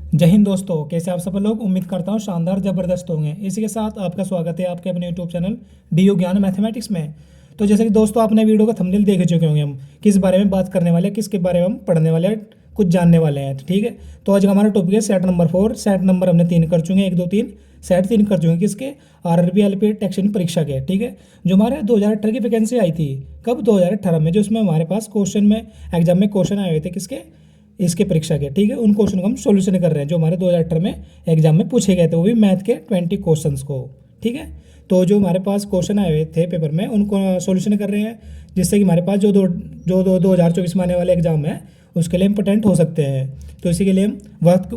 जय हिंद दोस्तों, कैसे आप सब लोग। उम्मीद करता हूँ शानदार ज़बरदस्त होंगे। इसी के साथ आपका स्वागत है आपके अपने यूट्यूब चैनल डीयू ज्ञान मैथमेटिक्स में। तो जैसे कि दोस्तों आपने वीडियो का थंबनेल देख चुके होंगे, हम किस बारे में बात करने वाले हैं, किसके बारे में हम पढ़ने वाले हैं, कुछ जानने वाले हैं। ठीक है, तो आज का हमारा टॉपिक है सेट नंबर 4। सेट नंबर हमने 3 कर चुके हैं, 1 2 3 सेट 3 कर चुके हैं किसके, आरआरबी एलपी टेक्शन परीक्षा के। ठीक है, जो हमारे 2018 की वैकेंसी आई थी, कब 2018 में, जो उसमें हमारे पास क्वेश्चन में एग्जाम में क्वेश्चन आए हुए थे किसके, इसके परीक्षा के। ठीक है, उन क्वेश्चन को हम सॉल्यूशन कर रहे हैं जो हमारे 2018 में एग्जाम में पूछे गए थे, वो भी मैथ के 20 क्वेश्चंस को। ठीक है, तो जो हमारे पास क्वेश्चन आए हुए थे पेपर में, उनको सॉल्यूशन कर रहे हैं, जिससे कि हमारे पास जो 2024 में आने वाले एग्जाम है उसके लिए इम्पोर्टेंट हो सकते हैं। तो इसी के लिए हम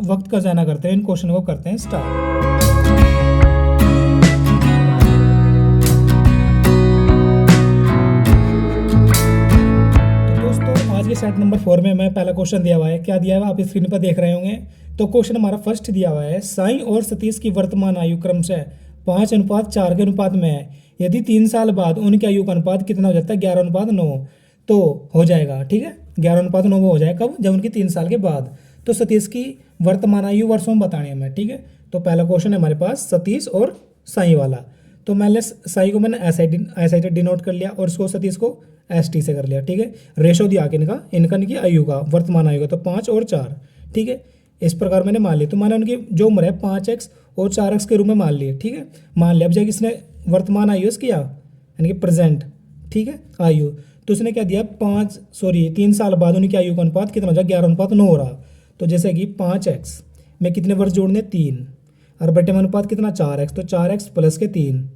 वक्त का जाना करते हैं, इन क्वेश्चन को करते हैं स्टार्ट। आज के सेट नंबर 4 में मैं पहला क्वेश्चन दिया हुआ है, क्या दिया हुआ है आप स्क्रीन पर देख रहे होंगे। तो क्वेश्चन हमारा फर्स्ट दिया हुआ है, साई और सतीश की वर्तमान आयु क्रमशः 5:4 के अनुपात में है। यदि 3 साल बाद उनकी आयु का अनुपात कितना हो जाता है, 11:9 तो हो जाएगा। ठीक है, 11:9 वो हो जाएगा कब, जब उनकी 3 साल के बाद। तो सतीश की वर्तमान आयु वर्षों में बतानी है हमें। ठीक है, तो पहला क्वेश्चन है हमारे पास सतीश और साई वाला। तो मैंने साई को मैंने एस आई टी डिनोट कर लिया और उसको सतीश को एस टी से कर लिया। ठीक है, रेशो दिया कि इनकी आयु का, वर्तमान आयु का, तो 5 और 4। ठीक है, इस प्रकार मैंने मान लिया। तो मैंने उनकी जो उम्र है 5x और 4x के रूप में मान लिए। ठीक है, मान लिया। अब जब इसने वर्तमान आयु किया यानी कि प्रेजेंट, ठीक है, आयु, तो उसने क्या दिया, 3 साल बाद उनकी आयु का अनुपात कितना हो जाए, 11:9 हो रहा। तो जैसे कि 5x में कितने वर्ष जोड़ने, 3, और बटे में अनुपात कितना, 4x, तो 4x प्लस के 3।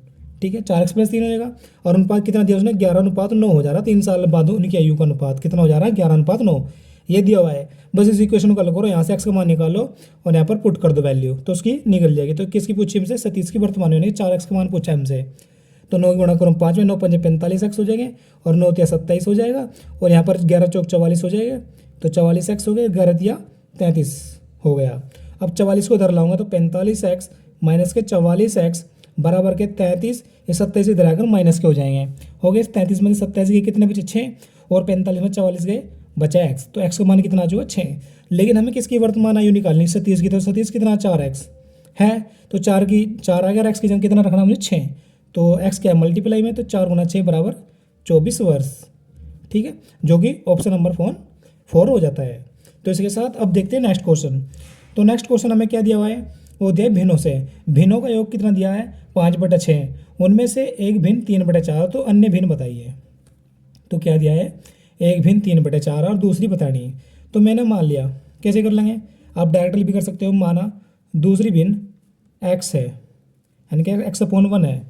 ठीक है, 4x प्लस 3 हो जाएगा, और अनुपात कितना दिया उसने, 11:9 हो जा रहा। 3 साल बाद उनकी आयु का अनुपात कितना हो जा रहा है, 11:9 ये दिया हुआ है। बस इस इक्वेशन को हल करो, यहाँ से x का मान निकालो और यहाँ पर पुट कर दो वैल्यू, तो उसकी निकल जाएगी। तो किसकी पूछी हमसे, सतीश की वर्तमान यानी 4x का मान पूछा हमसे। तो 9 गुणा करो 5 में, 9 5 45x हो जाएंगे, और 9 तिया 27 हो जाएगा, और यहाँ पर 11 चौक 44 हो जाएगा, तो 44x हो गया, 11 तिया 33 हो गया। अब 44 को इधर लाऊंगा तो 45x माइनस के 44x बराबर के 33, ये 27 इधर आकर माइनस के हो जाएंगे। हो गए 33 में 27 के कितने बचे, 6, और 45 में 44 गए, बचा x। तो x का मान कितना आ जाएगा, 6। लेकिन हमें किसकी वर्तमान आयु निकालनी, सतीश की। तो सतीश कितना, 4x है, तो 4 आ गया, x की जगह कितना रखना मुझे, 6। तो x क्या है, मल्टीप्लाई में, तो 4 गुना 6 बराबर 24 वर्ष। ठीक है, जो कि ऑप्शन नंबर 4 हो जाता है। तो इसके साथ अब देखते हैं नेक्स्ट क्वेश्चन। तो नेक्स्ट क्वेश्चन हमें क्या दिया हुआ है, वो दिया है भिन्नों से। भिन्नों का योग कितना दिया है, 5/6, उनमें से एक भिन्न 3/4, तो अन्य भिन्न बताइए। तो क्या दिया है, एक भिन्न 3/4 और दूसरी बतानी है। तो मैंने मान लिया, कैसे कर लेंगे, आप डायरेक्टली भी कर सकते हो। माना दूसरी भिन्न x है, यानी कि x/1 है।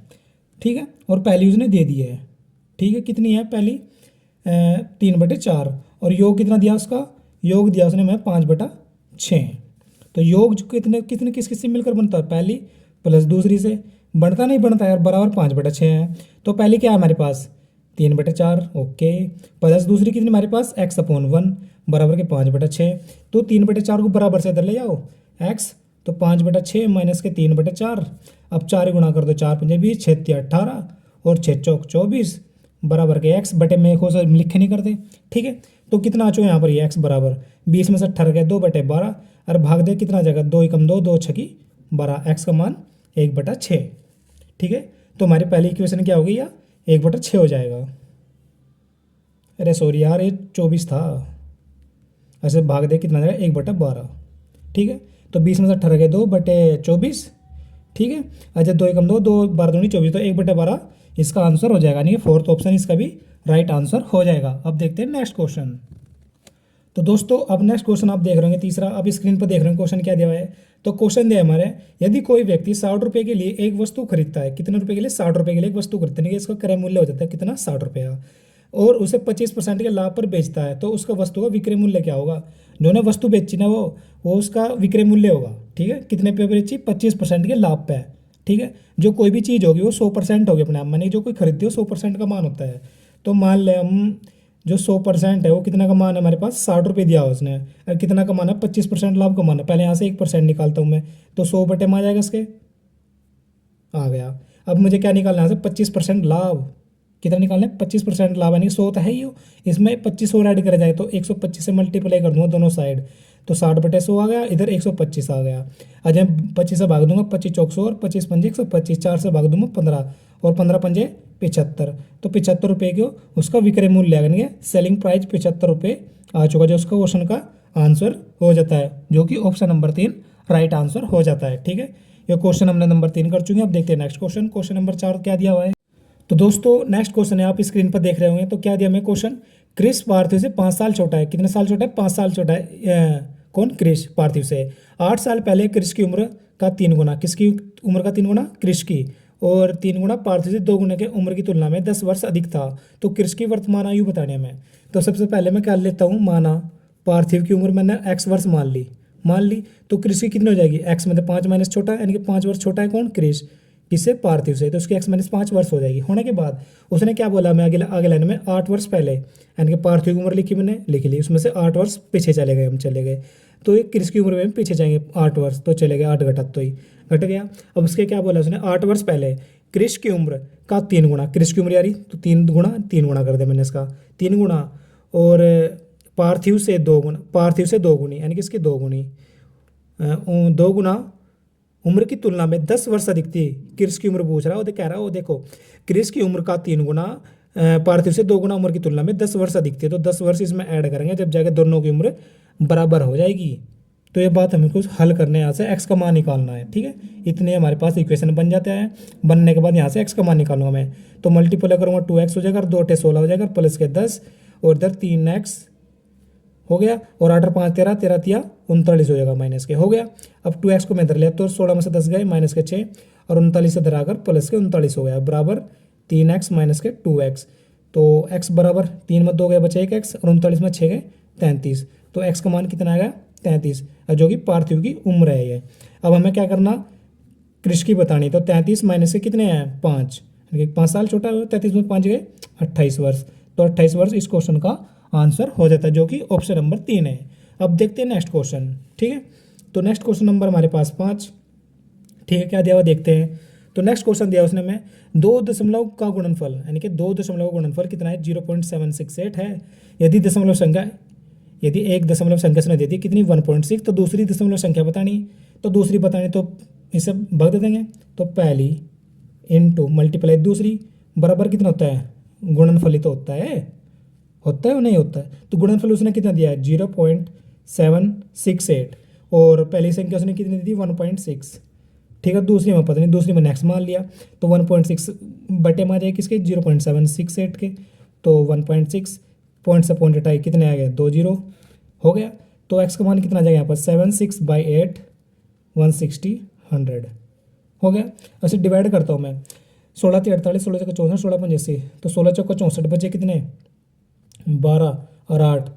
ठीक है, और पहली उसने दे दी है। ठीक है, कितनी है पहली, 3/4, और योग कितना दिया उसका, योग दिया उसने मैं 5/6। तो योग जो कितने कितने किस किस से मिलकर बनता है, पहली प्लस दूसरी से। बनता नहीं बनता यार, बराबर 5/6 है। तो पहली क्या है हमारे पास, 3/4, ओके, प्लस दूसरी कितनी हमारे पास, x/1 बराबर के 5/6। तो 3/4 को बराबर से इधर ले जाओ, x, तो 5/6 माइनस के 3/4। अब 4 गुणा कर दो, 4 पंजे 20, 6 तिया 18, और 6 चौक 24 बराबर के x बटे में को लिखे नहीं करते। ठीक है, तो कितना आ चुका यहाँ पर ये x बराबर 20 में से 18 गए, 2/12, और भाग दे कितना जाएगा, 2 एकम 2, 2 छकी 12, x का मान 1/6। ठीक है, तो हमारी पहली इक्वेशन क्या हो गई, या 1/6 हो जाएगा। अरे सॉरी यार, ये 24 था, ऐसे भाग दे कितना जाएगा, 1/12। ठीक है, तो 20 में से 18 गए, 2/24। ठीक है, अच्छा 2 एकम 2, 2 12 दूनी 24, तो 1/12 इसका आंसर हो जाएगा, यानी कि 4th ऑप्शन इसका भी राइट आंसर हो जाएगा। अब देखते हैं नेक्स्ट क्वेश्चन। तो दोस्तों अब नेक्स्ट क्वेश्चन आप देख रहे होंगे, तीसरा। अब स्क्रीन पर देख रहे हैं क्वेश्चन क्या दिया हुआ है। तो क्वेश्चन दिया है हमारे, यदि कोई व्यक्ति 60 रुपये के लिए एक वस्तु खरीदता है, कितने रुपए के लिए, 60 रुपये के लिए एक वस्तु खरीदते हैं, इसका क्रय मूल्य हो जाता है कितना, 60 रुपया, और उसे 25% के लाभ पर बेचता है, तो उसका वस्तु का विक्रय मूल्य क्या होगा। जो ने वस्तु बेची ना, वो उसका विक्रय मूल्य होगा। ठीक है, कितने पे बेची, 25% के लाभ पे। ठीक है, जो कोई भी चीज़ होगी वो 100% होगी अपने आप, मानी जो कोई खरीदती है 100% का मान होता है। तो मान ले हम जो 100% है वो कितना का मान है हमारे पास, 60 रुपये दिया उसने, और कितना कमाना है, 25% लाभ कमाना। पहले यहाँ से 1% निकालता हूँ मैं, तो 100 बटे में आ जाएगा इसके, आ गया। अब मुझे क्या निकालना है, यहाँ से 25% लाभ, कितना निकालना है, 25% लाभ, यानी 100 तो है ही हो, इसमें 25 और ऐड करा जाए तो 125 से मल्टीप्लाई कर दूंगा दोनों साइड, तो 60/100 आ गया, इधर 125 आ गया। आज मैं 25 से भाग दूंगा, 25 चौक 100 और 25 पंजे 125, 4 से भाग दूंगा 15 और 15 पंजे 75। तो 75 रुपये को उसका विक्रय मूल्य लगेंगे, सेलिंग प्राइस 75 रुपये आ चुका, जो उसका क्वेश्चन का आंसर हो जाता है, जो कि ऑप्शन नंबर 3 राइट आंसर हो जाता है। ठीक है, ये क्वेश्चन हमने नंबर 3 कर चुके हैं। अब देखते हैं नेक्स्ट क्वेश्चन, क्वेश्चन नंबर 4 क्या दिया हुआ है। तो दोस्तों नेक्स्ट क्वेश्चन है, आप स्क्रीन पर देख रहे होंगे। तो क्या दिया हमें क्वेश्चन, क्रिस पार्थिव से 5 साल छोटा है। कितने साल छोटा है? 5 साल छोटा है। कौन? क्रिस पार्थिव से। 8 साल पहले क्रिस की उम्र का 3 गुना, किसकी उम्र का 3 गुना? क्रिस की। और 3 गुना पार्थिव से 2 गुना के उम्र की तुलना में 10 वर्ष अधिक था। तो क्रिस की वर्तमान आयु बताने में, तो सबसे पहले मैं क्या लेता हूँ, माना पार्थिव की उम्र मैंने x वर्ष मान ली। तो क्रिस की कितनी हो जाएगी? x में 5 माइनस छोटा है, यानी कि 5 वर्ष छोटा है कौन? क्रिस। किससे? पार्थिव से। तो उसकी x माइनस 5 वर्ष हो जाएगी। होने के बाद उसने क्या बोला, मैं आगे लाइन में 8 वर्ष पहले, यानी कि पार्थिव की उम्र लिखी मैंने, लिख ली, उसमें से 8 वर्ष पीछे चले गए, हम चले गए। तो एक क्रिस की उम्र में पीछे जाएंगे 8 वर्ष, तो चले गए 8 घटा, तो ही घट गया। अब उसके क्या बोला उसने, 8 वर्ष पहले क्रिस की उम्र का 3 गुना, क्रिस की उम्र यारी तो 3 गुना कर दिया मैंने इसका, 3 गुना, और पार्थिव से 2 गुना, पार्थिव से 2 गुनी, यानी कि इसकी 2 गुनी, 2 गुना उम्र की तुलना में 10 वर्ष अधिक थी। क्रिस की उम्र पूछ रहा है, वो कह रहा है, वो देखो क्रिस की उम्र का 3 गुना पार्थिव से 2 गुना उम्र की तुलना में 10 वर्ष अधिक थी। तो 10 वर्ष इसमें ऐड करेंगे, जब जाकर दोनों की उम्र बराबर हो जाएगी। तो ये बात हमें कुछ हल करने, यहाँ से एक्स का मान निकालना है। ठीक है, इतने हमारे पास इक्वेशन बन जाते हैं। बनने के बाद यहाँ से एक्स का मान निकालूंगा मैं, तो मल्टीप्लाई करूँगा 2x हो जाएगा, 2 × 16 हो जाएगा, प्लस के 10, और इधर 3x हो गया, और 8 × 5 13, 13 × 39 हो जाएगा, माइनस के हो गया। अब 2x को मैं इधर ले, तो 16 में से 10 गए, माइनस के 6, और 39 से इधर आकर प्लस के 39 हो गया, बराबर 3x माइनस के 2x। तो x बराबर 3 में 2 गए, बचे 1x, और 39 में 6 गए 33। तो x का मान कितना आएगा? 33, जो कि पार्थिव की उम्र है ये। अब हमें क्या करना, क्रिस की बतानी। तो 33 माइनस के कितने हैं? 5, 5 साल छोटा है, 33 में 5 गए 28 वर्ष। तो 28 वर्ष इस क्वेश्चन का आंसर हो जाता है, जो कि ऑप्शन नंबर 3 है। अब देखते हैं नेक्स्ट क्वेश्चन। ठीक है, तो नेक्स्ट क्वेश्चन नंबर हमारे पास 5। ठीक है, क्या दिया हुआ देखते हैं। तो नेक्स्ट क्वेश्चन दिया उसने में 2 दशमलव का गुणनफल, यानी कि 2 दशमलव का गुणनफल कितना है? 0.768 है। यदि दशमलव संख्या, यदि एक दशमलव संख्या से देती कितनी? 1.6, तो दूसरी दशमलव संख्या बतानी। तो दूसरी बतानी तो इसे भाग दे देंगे, तो पहली इंटू मल्टीप्लाई दूसरी, बराबर कितना होता है? गुणनफल ही तो होता है और नहीं होता है। तो गुणनफल उसने कितना दिया है? 0.768, और पहली संख्या उसने कितनी दी थी? 1.6। ठीक है, दूसरी में पता नहीं, दूसरी में नेक्स्ट मान लिया, तो 1.6 बटे में आ जाए किसके? 0.768 के। तो 1.6 पॉइंट से पॉइंट हटाई, कितने आ गए? 2 0 हो गया। तो x का मान कितना आ जाएगा यहाँ पर? 76/8 160 100 हो गया। ऐसे डिवाइड करता हूँ मैं, 16 × 48, 16 × 64, 16 × 85, तो 16 × 64 बचे कितने? 12 और 8,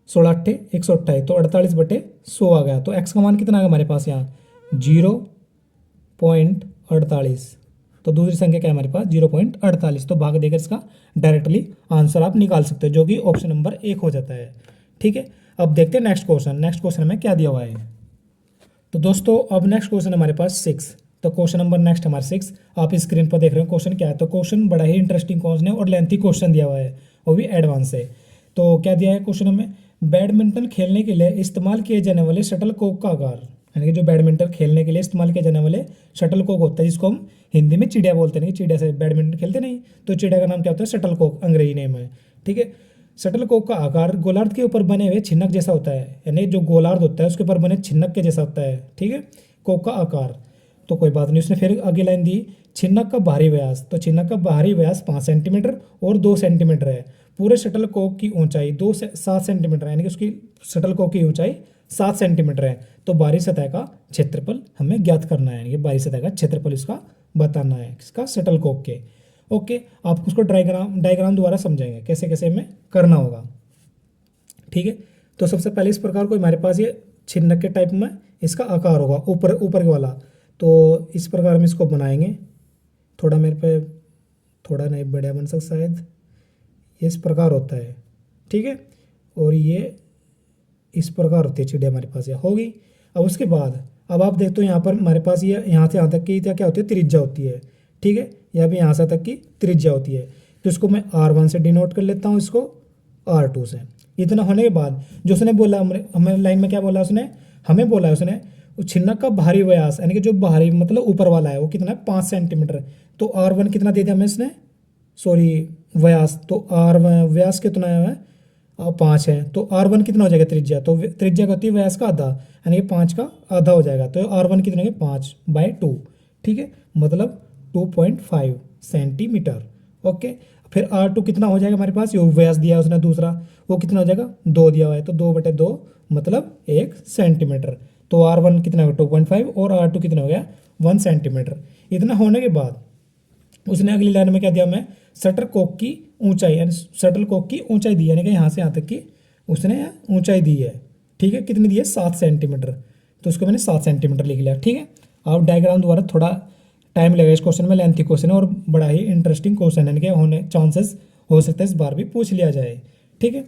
16 × 8 128, तो 48/100 आ गया। तो x का मान कितना आ गया हमारे पास यहाँ? 0.48। तो दूसरी संख्या क्या है हमारे पास? 0.48। तो भाग देकर इसका डायरेक्टली आंसर आप निकाल सकते हो, जो कि ऑप्शन नंबर 1 हो जाता है। ठीक है, अब देखते हैं नेक्स्ट क्वेश्चन। नेक्स्ट क्वेश्चन में क्या दिया हुआ है। तो दोस्तों अब नेक्स्ट क्वेश्चन हमारे पास 6। तो क्वेश्चन नंबर नेक्स्ट हमारे 6 आप स्क्रीन पर देख रहे हो। क्वेश्चन क्या है? तो क्वेश्चन बड़ा ही इंटरेस्टिंग क्वेश्चन है और लेंथी क्वेश्चन दिया हुआ है, वो भी एडवांस है। तो क्या दिया है क्वेश्चन में, बैडमिंटन खेलने के लिए इस्तेमाल किए जाने वाले शटल कॉक का आकार, यानी कि जो बैडमिंटन खेलने के लिए इस्तेमाल किए जाने वाले शटल कॉक होता है, जिसको हम हिंदी में चिड़िया बोलते हैं। चिड़िया से बैडमिंटन खेलते नहीं, तो चिड़िया का नाम क्या होता है? शटल कॉक, अंग्रेजी नेम है। ठीक है, शटल कॉक का आकार गोलार्ध के ऊपर बने हुए छिन्नक जैसा होता है, यानी जो गोलार्ध होता है उसके ऊपर बने छिन्नक के जैसा होता है। ठीक है, कॉक का आकार। तो कोई बात नहीं, उसने फिर आगे लाइन दी, छिन्नक का बाहरी व्यास। तो छिन्नक का बाहरी व्यास 5 सेंटीमीटर और 2 सेंटीमीटर है। पूरे शटल कॉक की ऊंचाई 2 से 7 सेंटीमीटर है, यानी कि उसकी शटल कॉक की ऊंचाई 7 सेंटीमीटर है। तो बाहरी सतह का क्षेत्रफल हमें ज्ञात करना है, यानी कि बाहरी सतह का क्षेत्रफल इसका बताना है, इसका शटल कॉक के। ओके, आप उसको डायग्राम द्वारा समझेंगे कैसे कैसे हमें करना होगा। ठीक है, तो सबसे पहले इस प्रकार को हमारे पास ये छिन्नक के टाइप में इसका आकार होगा, ऊपर वाला। तो इस प्रकार हम इसको बनाएंगे। थोड़ा मेरे पे थोड़ा नहीं बढ़िया बन सकता शायद, इस प्रकार होता है। ठीक है, और ये इस प्रकार होती है चिड़िया हमारे पास, ये होगी। अब उसके बाद अब आप देखते हो यहाँ पर हमारे पास ये यहाँ से यहाँ तक की क्या होती है? त्रिज्या होती है। ठीक है, या भी यहाँ से तक की त्रिज्या होती है। तो इसको मैं R1 से डिनोट कर लेता हूँ, इसको R2 से। इतना होने के बाद जो उसने बोला, हमें लाइन में क्या बोला उसने, हमें बोला उसने उस छिन्नक का बाहरी व्यास, यानी कि जो बाहरी मतलब ऊपर वाला है वो कितना है, 5 सेंटीमीटर। तो R1 कितना दे दिया हमें इसने, सॉरी व्यास, तो R व्यास कितना है, 5 है। तो R1 कितना हो जाएगा त्रिज्या, तो त्रिज्या होती है व्यास का आधा, यानी कि 5 का आधा हो जाएगा। तो R1 कितना है, 5/2, ठीक है, मतलब 2.5 सेंटीमीटर। ओके, फिर R2 कितना हो जाएगा हमारे पास, यो व्यास दिया उसने दूसरा, वो कितना हो जाएगा, 2 दिया हुआ है, तो 2/2 मतलब 1 सेंटीमीटर। तो R1 कितना हो गया, 2.5, और R2 कितना हो गया, 1 सेंटीमीटर। इतना होने के बाद उसने अगली लाइन में क्या दिया, हमें शटल कॉक की ऊंचाई, यानी शटल कॉक की ऊंचाई दी, यानी कि यहाँ से यहाँ तक की उसने ऊंचाई दी है, ठीक है, कितनी दी है, 7 सेंटीमीटर। तो उसको मैंने 7 सेंटीमीटर लिख लिया, ठीक है। आप डायग्राम द्वारा थोड़ा टाइम लगेगा इस क्वेश्चन में, लेंथी क्वेश्चन है और बड़ा ही इंटरेस्टिंग क्वेश्चन है, यानी कि होने चांसेस हो सकता है इस बार भी पूछ लिया जाए, ठीक है।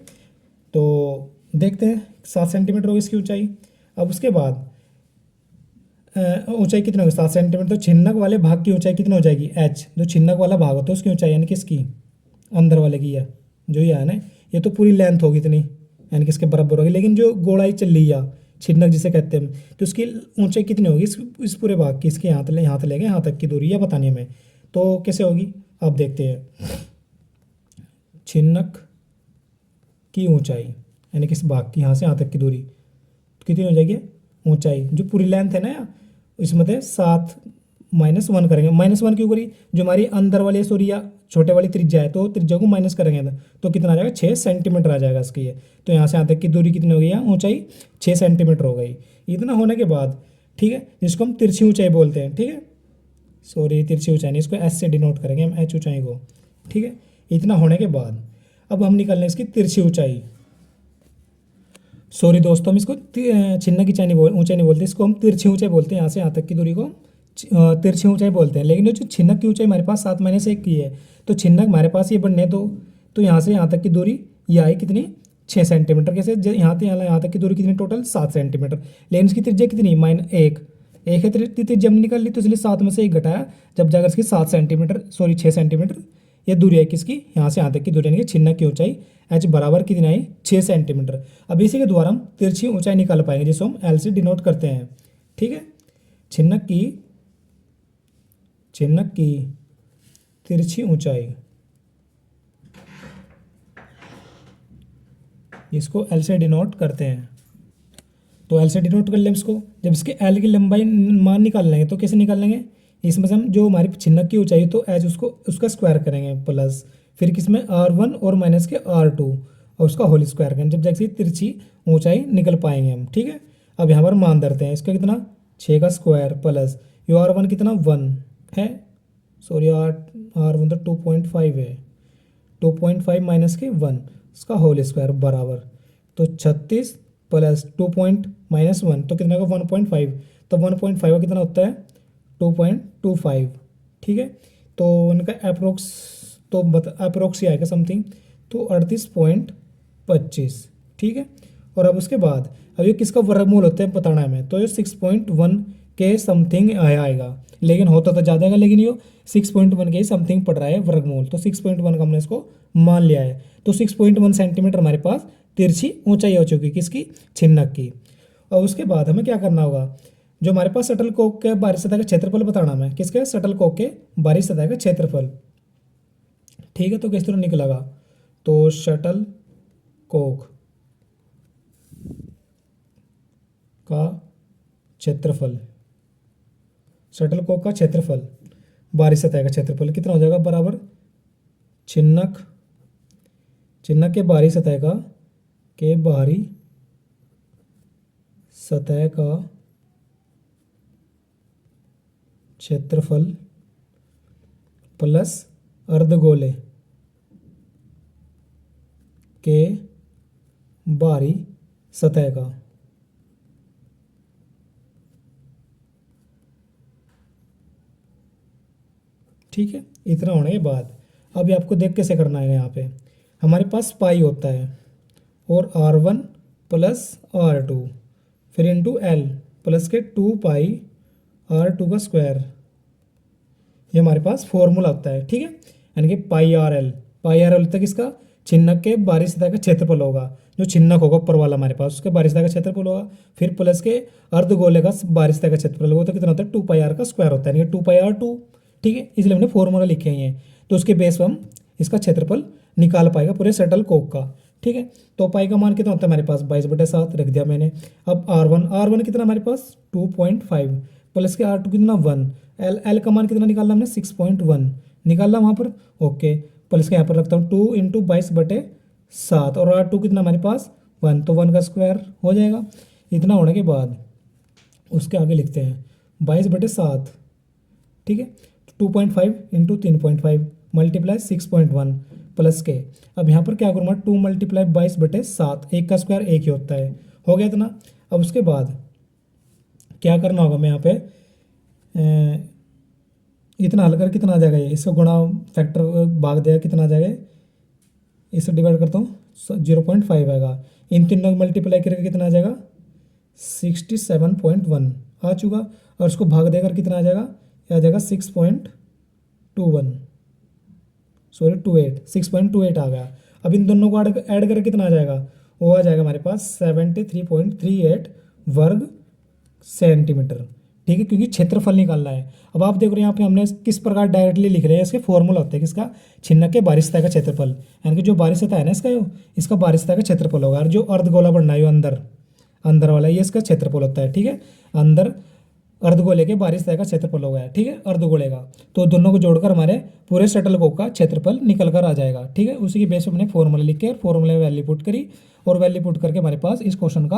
तो देखते हैं, 7 सेंटीमीटर होगी इसकी ऊंचाई। अब उसके बाद ऊंचाई कितनी होगी, 7 सेंटीमीटर। तो छिन्नक वाले भाग की ऊंचाई कितनी हो जाएगी, H, जो छिन्नक वाला भाग होता है उसकी ऊंचाई, यानी कि इसकी अंदर वाले की है जो ये है ना, ये तो पूरी लेंथ होगी इतनी, यानी कि इसके बराबर होगी। लेकिन जो गोलाई चल रही है छिन्नक जिसे कहते हैं, तो उसकी ऊंचाई कितनी होगी, इस पूरे भाग की, इसके यहाँ से लेके यहाँ तक की दूरी यह बतानी हमें। तो कैसे होगी आप देखते हैं, छिन्नक की ऊंचाई यानी कि इस भाग की यहाँ से यहाँ तक की दूरी कितनी हो जाएगी, ऊंचाई जो पूरी लेंथ है ना, इसमें से 7 -1 करेंगे। -1 क्यों करी, जो हमारी अंदर वाली सॉरी या छोटे वाली त्रिज्या है, तो त्रिज्या को माइनस करेंगे तो कितना आ जाएगा, 6 सेंटीमीटर आ जाएगा इसकी ये। तो यहाँ से यहाँ तक की दूरी कितनी हो गई, यहाँ ऊंचाई 6 सेंटीमीटर हो गई। इतना होने के बाद, ठीक है, जिसको हम तिरछी ऊंचाई बोलते हैं, ठीक है, सॉरी तिरछी ऊंचाई नहीं, इसको S से डिनोट करेंगे हम, H ऊंचाई को, ठीक है। इतना होने के बाद अब हम निकाल लें इसकी तिरछी ऊंचाई, सॉरी दोस्तों, हम इसको छिन्नक की ऊंचाई नहीं बोलते, इसको हम तिरछी ऊंचाई बोलते हैं। यहाँ से यहाँ तक की दूरी को तिरछी ऊंचाई बोलते हैं। लेकिन जो छिन्नक की ऊंचाई हमारे पास 7 - 1 की है, तो छिन्नक हमारे पास ये बनने दो, तो यहाँ से यहाँ तक की दूरी ये आई कितनी, 6 सेंटीमीटर। कैसे, यहाँ से यहाँ तक की दूरी कितनी, टोटल 7 सेंटीमीटर। लेकिन इसकी त्रिज्या कितनी, -1 है, त्रिज्या हमने निकाल ली, तो इसलिए 7 में से 1 घटाया, जब जाकर इसकी 7 सेंटीमीटर, सॉरी 6 सेंटीमीटर ये दूरी है किसकी, यहाँ से यहाँ तक की दूरी, यानी कि छिन्नक की ऊंचाई H बराबर कितनी आई, 6 सेंटीमीटर। अब इसी के द्वारा हम तिरछी ऊंचाई निकाल पाएंगे, जिसको हम L से डिनोट करते हैं, ठीक है। छिन्नक की तिरछी ऊंचाई, इसको L से डिनोट करते हैं। तो L से डिनोट कर लें इसको। जब इसके L की लंबाई मान निकाल लेंगे तो कैसे निकाल लेंगे, इसमें से हम जो हमारी छिन्नक की ऊंचाई तो H उसका स्क्वायर करेंगे, प्लस फिर किसमें R1 और माइनस के R2 और उसका होल स्क्वायर करेंगे, जब जैसे तिरछी ऊंचाई निकल पाएंगे हम, ठीक है। अब यहाँ पर मान धरते हैं, इसका कितना 6 का स्क्वायर प्लस यो R1 कितना 1 है, सॉरी R1 तो 2.5 है, 2.5 माइनस के 1 इसका होल स्क्वायर बराबर, तो 36 प्लस 2 -1 तो कितना का 1.5, तो 1.5 का कितना होता है 2.25, ठीक है। तो उनका अप्रोक्स तो अप्रोक्स ही आएगा समथिंग, तो 38.25, ठीक है। और अब उसके बाद अब ये किसका वर्गमूल होता है बताना है हमें, तो ये 6.1 के समथिंग आएगा, लेकिन होता तो ज़्यादा है, लेकिन ये 6.1 के ही समथिंग पड़ रहा है वर्गमूल, तो 6.1 का हमने इसको मान लिया है। तो 6.1 सेंटीमीटर हमारे पास तिरछी ऊंचाई हो चुकी किसकी, छिन्नक की। और उसके बाद हमें क्या करना होगा, जो हमारे पास शटल कॉक के बाहरी सतह का क्षेत्रफल बताना है, किसके, शटल कॉक के बाहरी सतह का क्षेत्रफल, ठीक है। तो किस तरह निकलेगा, तो शटल कॉक का क्षेत्रफल, शटल कॉक का क्षेत्रफल बाहरी सतह का क्षेत्रफल कितना हो जाएगा, बराबर छिन्नक के बाहरी सतह का क्षेत्रफल प्लस अर्धगोले के बाहरी सतह का, ठीक है। इतना होने के बाद अभी आपको देख कैसे करना है, यहाँ पे हमारे पास पाई होता है और R1 प्लस R2 फिर इंटू L प्लस के 2 पाई R2 का स्क्वायर, ये हमारे पास फॉर्मूला होता है, ठीक है। यानी कि पाई आर एल तक इसका छिन्नक के बाहरी सतह का क्षेत्रफल होगा, जो छिन्नक होगा ऊपर वाला हमारे पास उसके बारिश का क्षेत्रफल होगा, फिर प्लस के अर्धगोले का बारिश का क्षेत्रफल होगा, तो कितना होता है 2 पाई आर का स्क्वायर होता है, यानी 2 पाई आर 2। ठीक है, इसलिए हमने फॉर्मूला लिखे हैं ये, तो उसके बेस पर हम इसका क्षेत्रफल निकाल पाएगा पूरे शटल कॉक का। ठीक है, तो पाई का मान कितना होता है हमारे पास 22/7 रख दिया मैंने। अब R1 कितना हमारे पास 2.5 प्लस के R2 कितना 1, L का मान कितना निकालना हमने 6.1 निकालना वहाँ पर। ओके, प्लस के यहाँ पर रखता हूँ 2 × 22/7 और R2 कितना हमारे पास 1, तो 1 का स्क्वायर हो जाएगा। इतना होने के बाद उसके आगे लिखते हैं 22/7। ठीक है, 2.5 × 3.5 मल्टीप्लाई 6.1 प्लस के, अब यहाँ पर क्या करूँगा 2 × 22/7, एक का स्क्वायर एक ही होता है, हो गया इतना। अब उसके बाद क्या करना होगा, मैं यहाँ पे इतना हल कर कितना आ जाएगा, ये इसका गुणा फैक्टर भाग देगा कितना आ जाएगा, इसे डिवाइड करता हूँ 0.5 आएगा, इन तीनों को मल्टीप्लाई करके कितना आ जाएगा 67.1 आ चुका, और उसको भाग देकर कितना आ जाएगा, आ जाएगा 6.21 सॉरी 6.28 आ गया। अब इन दोनों को ऐड करके कितना आ जाएगा, वो आ जाएगा हमारे पास 73.38 वर्ग सेंटीमीटर। ठीक है, क्योंकि क्षेत्रफल निकालना है। अब आप देख रहे हैं यहाँ पे हमने किस प्रकार डायरेक्टली लिख रहे हैं, इसके फॉर्मूला होता है किसका, छिन्नक के बारिशता का क्षेत्रफल, यानी कि जो बारिशता है ना इसका बारिशता का क्षेत्रफल होगा, और जो अर्धगोला बनना है अंदर वाला ये इसका क्षेत्रफल होता है। ठीक है, अंदर अर्धगोले के बारिशता का क्षेत्रफल होगा, ठीक है अर्धगोले का, तो दोनों को जोड़कर हमारे पूरे शटलकॉक का क्षेत्रफल निकल कर आ जाएगा। ठीक है, उसी के बेस पर हमने फॉर्मूला लिख के और फॉर्मूले में वैल्यू पुट करी, और वैल्यू पुट करके हमारे पास इस क्वेश्चन का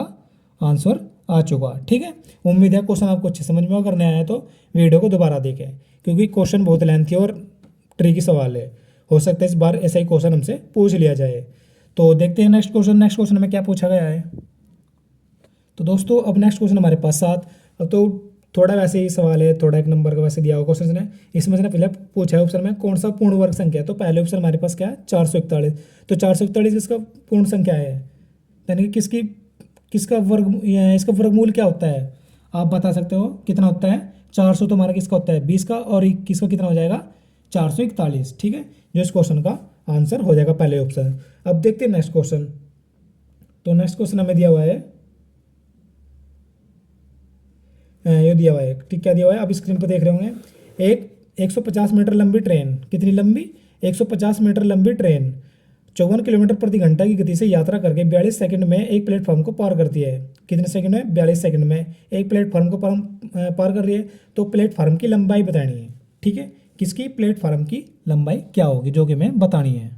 आंसर आ चुका। ठीक है, उम्मीद है क्वेश्चन आपको अच्छे समझ में अगर नहीं आया तो वीडियो को दोबारा देखें, क्योंकि क्वेश्चन बहुत लेंथी और ट्रिकी सवाल है, हो सकता है इस बार ऐसा ही क्वेश्चन हमसे पूछ लिया जाए। तो देखते हैं नेक्स्ट क्वेश्चन में क्या पूछा गया है। तो दोस्तों अब नेक्स्ट क्वेश्चन हमारे पास 7, अब तो थोड़ा वैसे ही सवाल है, थोड़ा एक नंबर का वैसे दिया हुआ क्वेश्चन है। इसमें से पहले पूछा है ऑप्शन में कौन सा पूर्ण वर्ग संख्या है, तो पहले ऑप्शन हमारे पास क्या है 441, तो 441 इसका पूर्ण संख्या है, यानी कि किसका वर्ग, इसका वर्गमूल क्या होता है आप बता सकते हो कितना होता है, 400 तो हमारा किसका होता है 20 का, और 21 का कितना हो जाएगा 441। ठीक है, जो इस क्वेश्चन का आंसर हो जाएगा पहले ऑप्शन। अब देखते हैं नेक्स्ट क्वेश्चन। तो नेक्स्ट क्वेश्चन हमें दिया हुआ है, ये दिया हुआ है, ठीक क्या दिया हुआ है आप स्क्रीन पर देख रहे होंगे। एक 150 मीटर लंबी ट्रेन, कितनी लंबी 150 मीटर लंबी ट्रेन 54 किलोमीटर प्रति घंटा की गति से यात्रा करके 42 सेकंड में एक प्लेटफॉर्म को पार करती है। कितने सेकंड में 42 सेकंड में एक प्लेटफॉर्म को पार कर रही है, तो प्लेटफॉर्म की लंबाई बतानी है। ठीक है, किसकी प्लेटफॉर्म की लंबाई क्या होगी जो कि हमें बतानी है।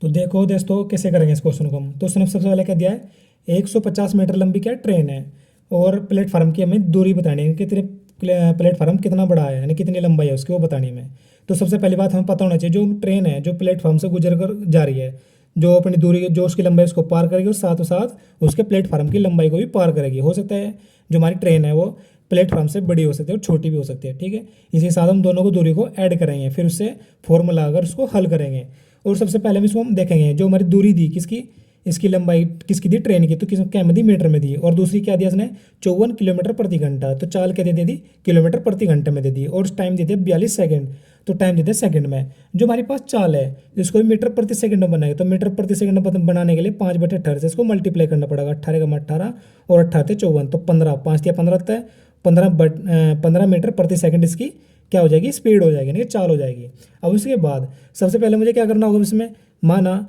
तो देखो दोस्तों कैसे करेंगे इस क्वेश्चन को हम। तो उसने सबसे पहले क्या दिया है 150 मीटर लंबी क्या ट्रेन है, और प्लेटफार्म की हमें दूरी बतानी है, कितने प्लेटफार्म कितना बड़ा है, यानी कितनी लंबाई है उसकी वो बतानी है हमें। तो सबसे पहली बात हमें पता होना चाहिए जो ट्रेन है जो प्लेटफार्म से गुजर कर जा रही है, जो अपनी दूरी जो उसकी लंबाई उसको पार करेगी, और साथ साथ उसके प्लेटफार्म की लंबाई को भी पार करेगी। हो सकता है जो हमारी ट्रेन है वो प्लेटफार्म से बड़ी हो सकती है और छोटी भी हो सकती है। ठीक है, इसी साथ हम दोनों को दूरी को ऐड करेंगे, फिर उससे फॉर्मूला अगर उसको हल करेंगे, और सबसे पहले हम इसको हम देखेंगे जो हमारी दूरी दी किसकी, इसकी लंबाई किसकी दी ट्रेन की, तो किस क्या में दी मीटर में दी, और दूसरी क्या दिया इसने 54 किलोमीटर प्रति घंटा, तो चाल क्या दे दी किलोमीटर प्रति घंटे में दे दी, और टाइम दे दिया 42 सेकंड, तो टाइम देते हैं सेकंड में। जो हमारे पास चाल है जिसको भी मीटर प्रति सेकंड में बनाएगा, तो मीटर प्रति सेकंड बनाने के लिए 5/18 से इसको मल्टीप्लाई करना पड़ेगा, 18 का 18 और 18 थे 54, तो 15 5 या 15 होता है, 15 मीटर प्रति सेकंड इसकी क्या हो जाएगी स्पीड हो जाएगी, यानी चाल हो जाएगी। अब उसके बाद सबसे पहले मुझे क्या करना होगा इसमें, माना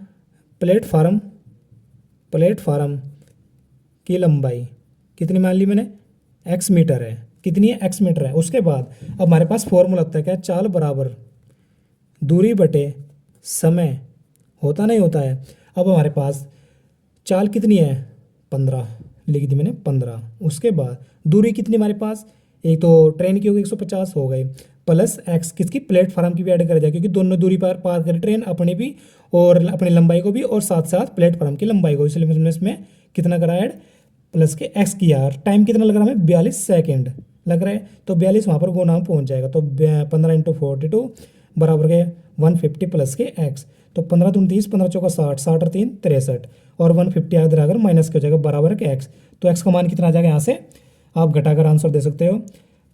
प्लेटफार्म की लंबाई कितनी मान ली मैंने x मीटर है, कितनी है x मीटर है। उसके बाद अब हमारे पास फॉर्मूला होता है क्या, चाल बराबर दूरी बटे समय, होता नहीं होता है। अब हमारे पास चाल कितनी है 15 लिख दी मैंने 15, उसके बाद दूरी कितनी हमारे पास, एक तो ट्रेन की होगी 150 हो गई, प्लस x किसकी प्लेटफार्म की भी ऐड कर जाए, क्योंकि दोनों दूरी पार करें ट्रेन, अपनी भी और अपनी लंबाई को भी, और साथ साथ प्लेटफार्म की लंबाई को, इसलिए मैंने इसमें कितना करा ऐड प्लस के x किया। टाइम कितना लग रहा है हमें 42 सेकंड लग रहा है, तो 42 वहाँ पर गुना पहुँच जाएगा, तो 15 × 42 बराबर के 150 प्लस के x, तो 15 दूनी 30, 15 चौका 60, 60 और 3 63, और 150 याद अगर माइनस के हो जाएगा बराबर के x, तो x का मान कितना आ जाएगा यहाँ से आप घटाकर आंसर दे सकते हो।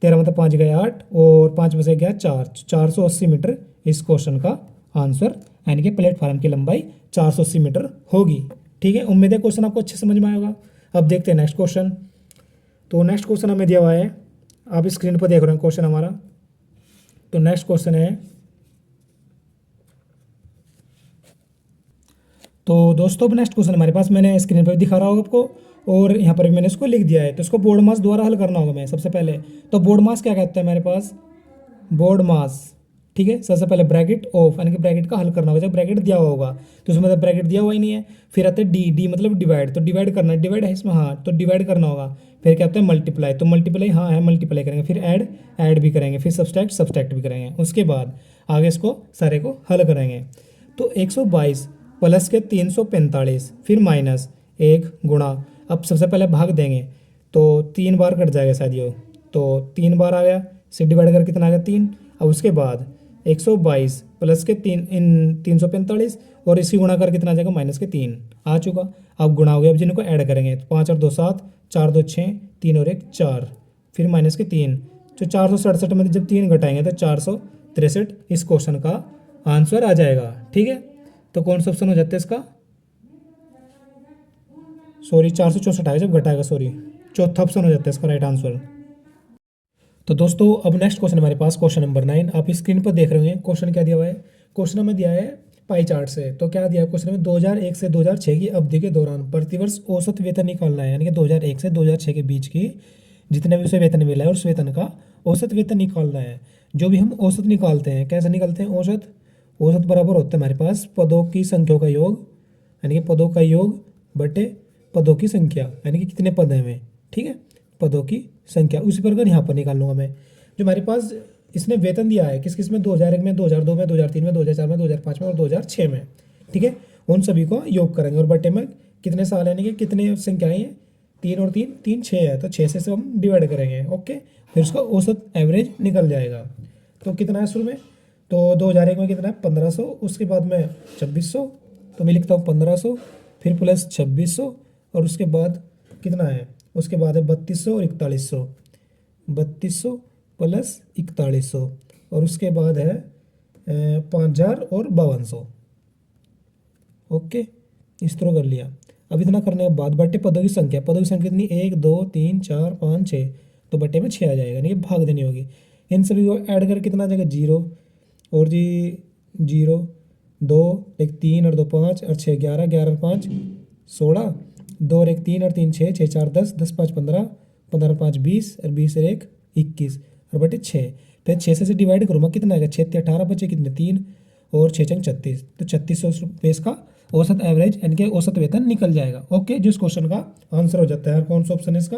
13 मतलब 5 गए 8 और 5 में से गया 4, 480 मीटर इस क्वेश्चन का आंसर, यानी कि प्लेटफार्म की लंबाई 480 मीटर होगी। ठीक है, उम्मीद है क्वेश्चन आपको अच्छे समझ में आएगा। अब देखते हैं नेक्स्ट क्वेश्चन। तो नेक्स्ट क्वेश्चन हमें दिया हुआ है, आप स्क्रीन पर देख रहे हैं क्वेश्चन हमारा। तो नेक्स्ट क्वेश्चन है, तो दोस्तों नेक्स्ट क्वेश्चन हमारे पास, मैंने स्क्रीन पर दिखा रहा होगा आपको और यहाँ पर भी मैंने इसको लिख दिया है। तो इसको बोर्ड मास द्वारा हल करना होगा मैं सबसे पहले। तो बोर्ड मास क्या कहते हैं हमारे पास, बोर्ड मास, ठीक है। सबसे पहले ब्रैकेट ऑफ, यानी कि ब्रैकेट का हल करना होगा। जब ब्रैकेट दिया हुआ होगा तो उसमें मतलब ब्रैकेट दिया हुआ ही नहीं है। फिर आते हैं डी, डी मतलब डिवाइड, तो डिवाइड करना है, डिवाइड है इसमें, हाँ तो डिवाइड करना होगा। फिर क्या होता है मल्टीप्लाई, तो मल्टीप्लाई हाँ है, मल्टीप्लाई करेंगे। फिर ऐड, ऐड भी करेंगे। फिर सब्सट्रैक्ट, सब्सट्रैक्ट भी करेंगे। उसके बाद आगे इसको सारे को हल करेंगे। तो 122 प्लस के 345, फिर माइनस 1 गुणा, अब सबसे पहले भाग देंगे तो 3 बार कट जाएगा शायद ये, तो 3 बार आ गया। से डिवाइड कर कितना आ गया 3। अब उसके बाद 122 प्लस के 345 और इसकी गुणा कर कितना आ जाएगा माइनस के 3 आ चुका। अब गुणा हो गया। अब जिनको ऐड करेंगे तो 5 और 2 7, 4 2 6, 3 और 1 4, फिर माइनस के 3। तो 467 में जब 3 घटाएंगे तो 463 इस क्वेश्चन का आंसर आ जाएगा, ठीक है। तो कौन सा ऑप्शन हो जाता है इसका, सॉरी 464 आएगा जब घटाएगा, सॉरी चौथा ऑप्शन हो जाता है इसका राइट आंसर। तो दोस्तों अब नेक्स्ट क्वेश्चन हमारे पास, क्वेश्चन नंबर 9, आप स्क्रीन पर देख रहे होंगे। क्वेश्चन क्या दिया हुआ है, क्वेश्चन में दिया है पाई चार्ट से। तो क्या दिया है क्वेश्चन में, 2001 से 2006 की अवधि के दौरान प्रतिवर्ष औसत वेतन निकालना है। यानी कि 2001 से 2006 के बीच की जितने भी उसे वेतन मिला है उस वेतन का औसत वेतन निकालना है। जो भी हम औसत निकालते हैं, कैसे निकालते हैं औसत, औसत बराबर होता है हमारे पास पदों की संख्या का योग, यानी कि पदों का योग बटे पदों की संख्या, यानी कि कितने पद हैं हमें, ठीक है, पदों की संख्या। उसी प्रकार यहाँ पर निकाल लूँगा मैं। जो हमारे पास इसने वेतन दिया है किस किस में, 2001 में, 2002 में, 2003 में, 2004 में, 2005 में और 2006 में, ठीक है। उन सभी को योग करेंगे और बटे में कितने साल, यानी कि कितने संख्याएं हैं, 3 और 3 3 6 है, तो 6 से हम डिवाइड करेंगे, ओके। फिर उसका औसत एवरेज निकल जाएगा। तो कितना है शुरू में, तो 2001 में कितना है 1500, उसके बाद में 2600, तो मैं लिखता हूँ 1500, फिर प्लस 2600 और उसके बाद कितना है, उसके बाद है 3200 और 4100, 3200 प्लस 4100 और उसके बाद है 5000 और 5200, ओके। इस तरह कर लिया। अब इतना करने के बाद बटे पदों की संख्या, पदों की संख्या कितनी, 1 2 3 4 5 6, तो बटे में 6 आ जाएगा, यानी कि भाग देनी होगी। इन सभी को ऐड कर कितना आ जाएगा 0 और जी 0 2 1 3 और 2 5 और 6 11, 11 और 5 16, 2 और 1 3 और 3 6, 6 4 10, 10 5 15, 15 और 5 20 और 20 और 1 21 और बटे 6। फिर 6 से डिवाइड करूँगा कितना आएगा, 6 ते 18 बचे कितने 3 और 6 चंग 36, तो 3600 रुपये का औसत एवरेज यानी कि औसत वेतन निकल जाएगा, ओके। जिस क्वेश्चन का आंसर हो जाता है, और कौन सा ऑप्शन है इसका,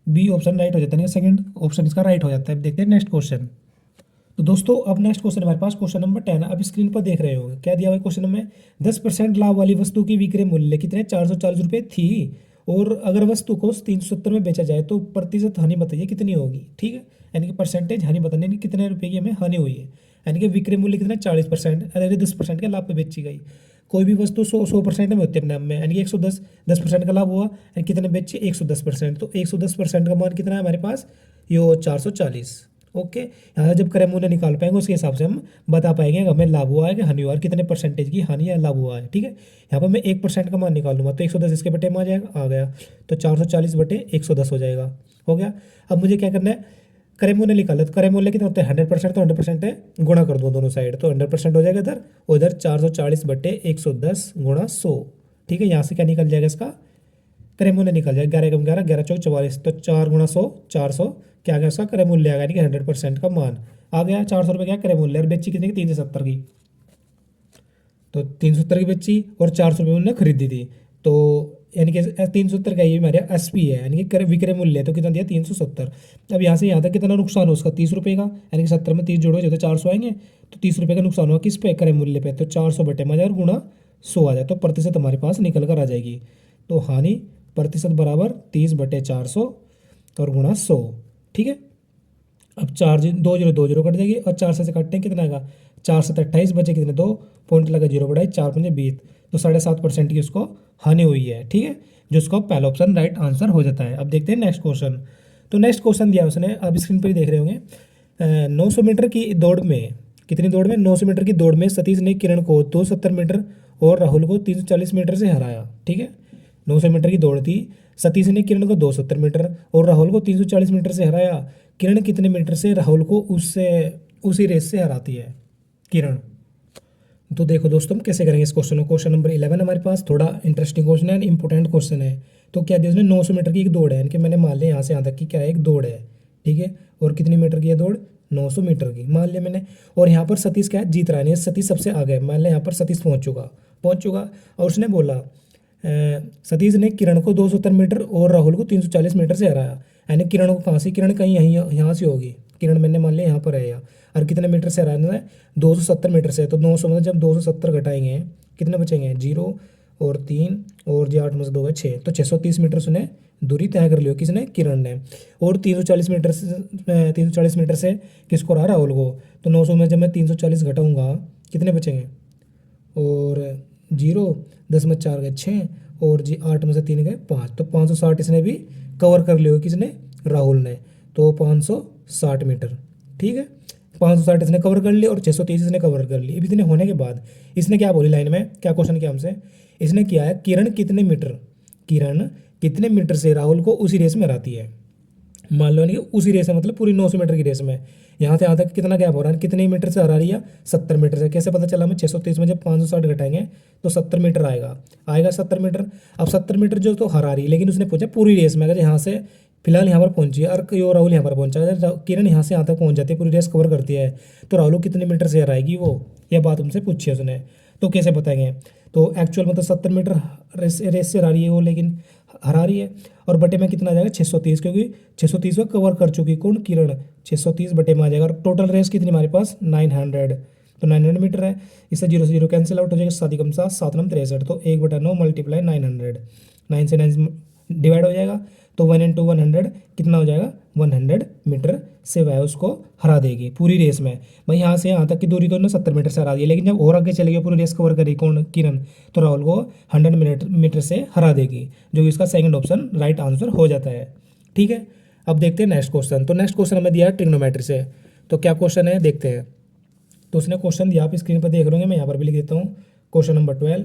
बी ऑप्शन राइट हो जाता है, सेकंड ऑप्शन इसका राइट हो जाता है। देखते हैं नेक्स्ट क्वेश्चन। तो दोस्तों अब नेक्स्ट क्वेश्चन हमारे पास क्वेश्चन नंबर 10, अब स्क्रीन पर देख रहे हो क्या दिया हुआ है क्वेश्चन में, 10% लाभ वाली वस्तु की विक्रय मूल्य कितने 440 रुपये थी और अगर वस्तु को 370 में बेचा जाए तो प्रतिशत हानि बताइए कितनी होगी, ठीक है। यानी कि परसेंटेज हानि बतानी, यानी कितने रुपये की हमें हानि हुई है। यानी कि विक्रय मूल्य कितना 40%, अरे 10% के लाभ पे बेची गई। कोई भी वस्तु 100% में होती है अपने आप में, यानी कि 110 10% का लाभ हुआ, यानी कितने बेचे 110%, तो 110% का मान कितना है हमारे पास, ये 440, ओके। यहाँ जब क्रय मूल्य निकाल पाएंगे उसके हिसाब से हम बता पाएंगे कि हमें लाभ हुआ है कि हानि हुआ है, कितने परसेंटेज की हानि या लाभ हुआ है, ठीक है। यहाँ पर मैं 1% का मान निकाल लूँगा तो 110 इसके बटे में आ जाएगा, आ गया, तो 440 बटे 110 हो जाएगा, हो गया। अब मुझे क्या करना है, क्रय मूल्य निकाला, तो क्रय मूल्य कितना होता है 100%, तो 100% है, गुणा कर दो दोनों साइड, तो 100% हो जाएगा इधर, उधर 440 बटे 110 गुणा 100, ठीक है। यहाँ से क्या निकल जाएगा इसका, क्रय मूल्य निकल जाएगा 11 11 11 चौक 44, तो 4 गुणा 100 400, क्या आ गया उसका क्रय मूल्य आ गया, यानी कि 100% का मान आ गया। 400 रुपये क्या क्रय मूल्य, और बेची कितनी की 370 की, तो 370 की बेची और 400 रुपये उन्होंने खरीदी थी, तो यानी कि 370 का ये हमारे एसपी है, यानी कि विक्रय मूल्य है, तो कितना दिया 370। अब यहाँ से यहाँ तक कितना नुकसान हो उसका 30 रुपये का, यानी कि 70 में 30 जोड़ो तो 400 आएंगे, तो 30 रुपये का नुकसान हुआ किस पे, क्रय मूल्य पे, तो 400 बटे में और गुणा 100 आ जाए, तो प्रतिशत हमारे पास निकल कर आ जाएगी। तो हानि प्रतिशत बराबर 30 बटे 400 और गुणा 100, ठीक है। अब 4 2 0 2 0 कट जाएगी और 4 से काटते हैं कितना आएगा, 4 7 28 बचे कितने 2 पॉइंट लगा 0 बढ़ाई 4 5 20, तो 7.5% की उसको हानि हुई है, ठीक है, जो उसका पहला ऑप्शन राइट आंसर हो जाता है। अब देखते हैं नेक्स्ट क्वेश्चन। तो नेक्स्ट क्वेश्चन दिया उसने, अब स्क्रीन पर ही देख रहे होंगे। 900 मीटर की दौड़ में, कितनी दौड़ में, 900 मीटर की दौड़ में सतीश ने किरण को 270 मीटर और राहुल को 340 मीटर से हराया, ठीक है। 900 मीटर की दौड़ थी, सतीश ने किरण को 270 मीटर और राहुल को 340 मीटर से हराया। किरण कितने मीटर से राहुल को उससे उसी रेस से हराती है किरण। तो देखो दोस्तों हम कैसे करेंगे इस क्वेश्चन को। क्वेश्चन नंबर 11 हमारे पास थोड़ा इंटरेस्टिंग क्वेश्चन है, इंपॉर्टेंट क्वेश्चन है। तो क्या दिया उसने 900 मीटर की एक दौड़ है, यानी कि मैंने मान लिया यहाँ से यहाँ तक की क्या है, एक दौड़ है, ठीक है। और कितनी मीटर की है दौड़, 900 मीटर की मान लिया मैंने। और यहाँ पर सतीश क्या है, जीत रहा है, यानी सतीश सबसे आगे, मान लिया यहाँ पर सतीश पहुँच चुका। और उसने बोला सतीश ने किरण को 270 मीटर और राहुल को 340 मीटर से हराया। यानी किरण को कहाँ से, किरण कहीं यहीं यहाँ से होगी, किरण मैंने मान लिया यहाँ पर है, और कितने मीटर से हराना है, 270 मीटर से। तो 900 में जब 270 घटाएंगे कितने बचेंगे, 0 और 3 और जी 8 में से 2 है 6, तो 630 मीटर उसने दूरी तय कर ली हो, किसने, किरण ने। और 340 मीटर से किसको रहा, राहुल को। तो 900 में जब मैं 340 घटाऊंगा कितने बचेंगे, और 0 10 में 4 गए 6 और जी 8 में से 3 गए 5, तो 560 इसने भी कवर कर लिया हो, किसने, राहुल ने। तो 560 मीटर, ठीक है। 560 इसने कवर कर ली और 630 इसने कवर कर ली। अब इतने होने के बाद इसने क्या बोली लाइन में, क्या क्वेश्चन किया हमसे, इसने किया है किरण कितने मीटर से राहुल को उसी रेस में हराती है। मान लो नहीं उसी रेस में, मतलब पूरी 900 मीटर की रेस में, यहाँ से यहाँ तक कितना गैप हो रहा है, कितने मीटर से हरा रही है, 70 मीटर से। कैसे पता चला हमें, 630 में जब 560 घटाएंगे तो 70 मीटर आएगा 70 मीटर। अब 70 मीटर जो तो हरा रही है, लेकिन उसने पूछा पूरी रेस में, अगर यहाँ से फिलहाल यहाँ पर पहुंची है और यो राहुल यहाँ पर पहुंचा, अगर किरण यहाँ से यहाँ तक पहुंच जाती है, पूरी रेस कवर करती है, तो राहुल कितने मीटर से हराएगी वो, यह बात उनसे पूछी है उसने। तो कैसे बताएंगे, तो एक्चुअल मतलब 70 मीटर रेस से हरा रही है वो, लेकिन हरा रही है। और बटे में कितना आ जाएगा, 630, क्योंकि 630 में कवर कर चुकी कौन, किरण। 630 बटे में आ जाएगा, और टोटल रेस कितनी हमारे पास 900, तो 900 मीटर है। इससे 0 से 0 कैंसिल आउट हो जाएगा, 7 कम 7 7 नम 63, तो 1/9 मल्टीप्लाई 900, 9 से 9 डिवाइड हो जाएगा, तो 1 इंटू 100 कितना हो जाएगा, 100 मीटर से वह उसको हरा देगी पूरी रेस में। भाई यहाँ से यहाँ तक की दूरी तो उन्होंने 70 मीटर से हरा दी, लेकिन जब और आगे चले गए पूरी रेस कवर करेगी कौन, किरण, तो राहुल को 100 मीटर से हरा देगी, जो इसका सेकंड ऑप्शन राइट आंसर हो जाता है, ठीक है। अब देखते हैं नेक्स्ट क्वेश्चन। तो नेक्स्ट क्वेश्चन हमें दिया है ट्रिग्नोमेट्री से, तो क्या क्वेश्चन है देखते हैं। तो उसने क्वेश्चन दिया, आप स्क्रीन पर देख रहे होंगे, मैं यहाँ पर भी लिख देता हूँ। क्वेश्चन नंबर 12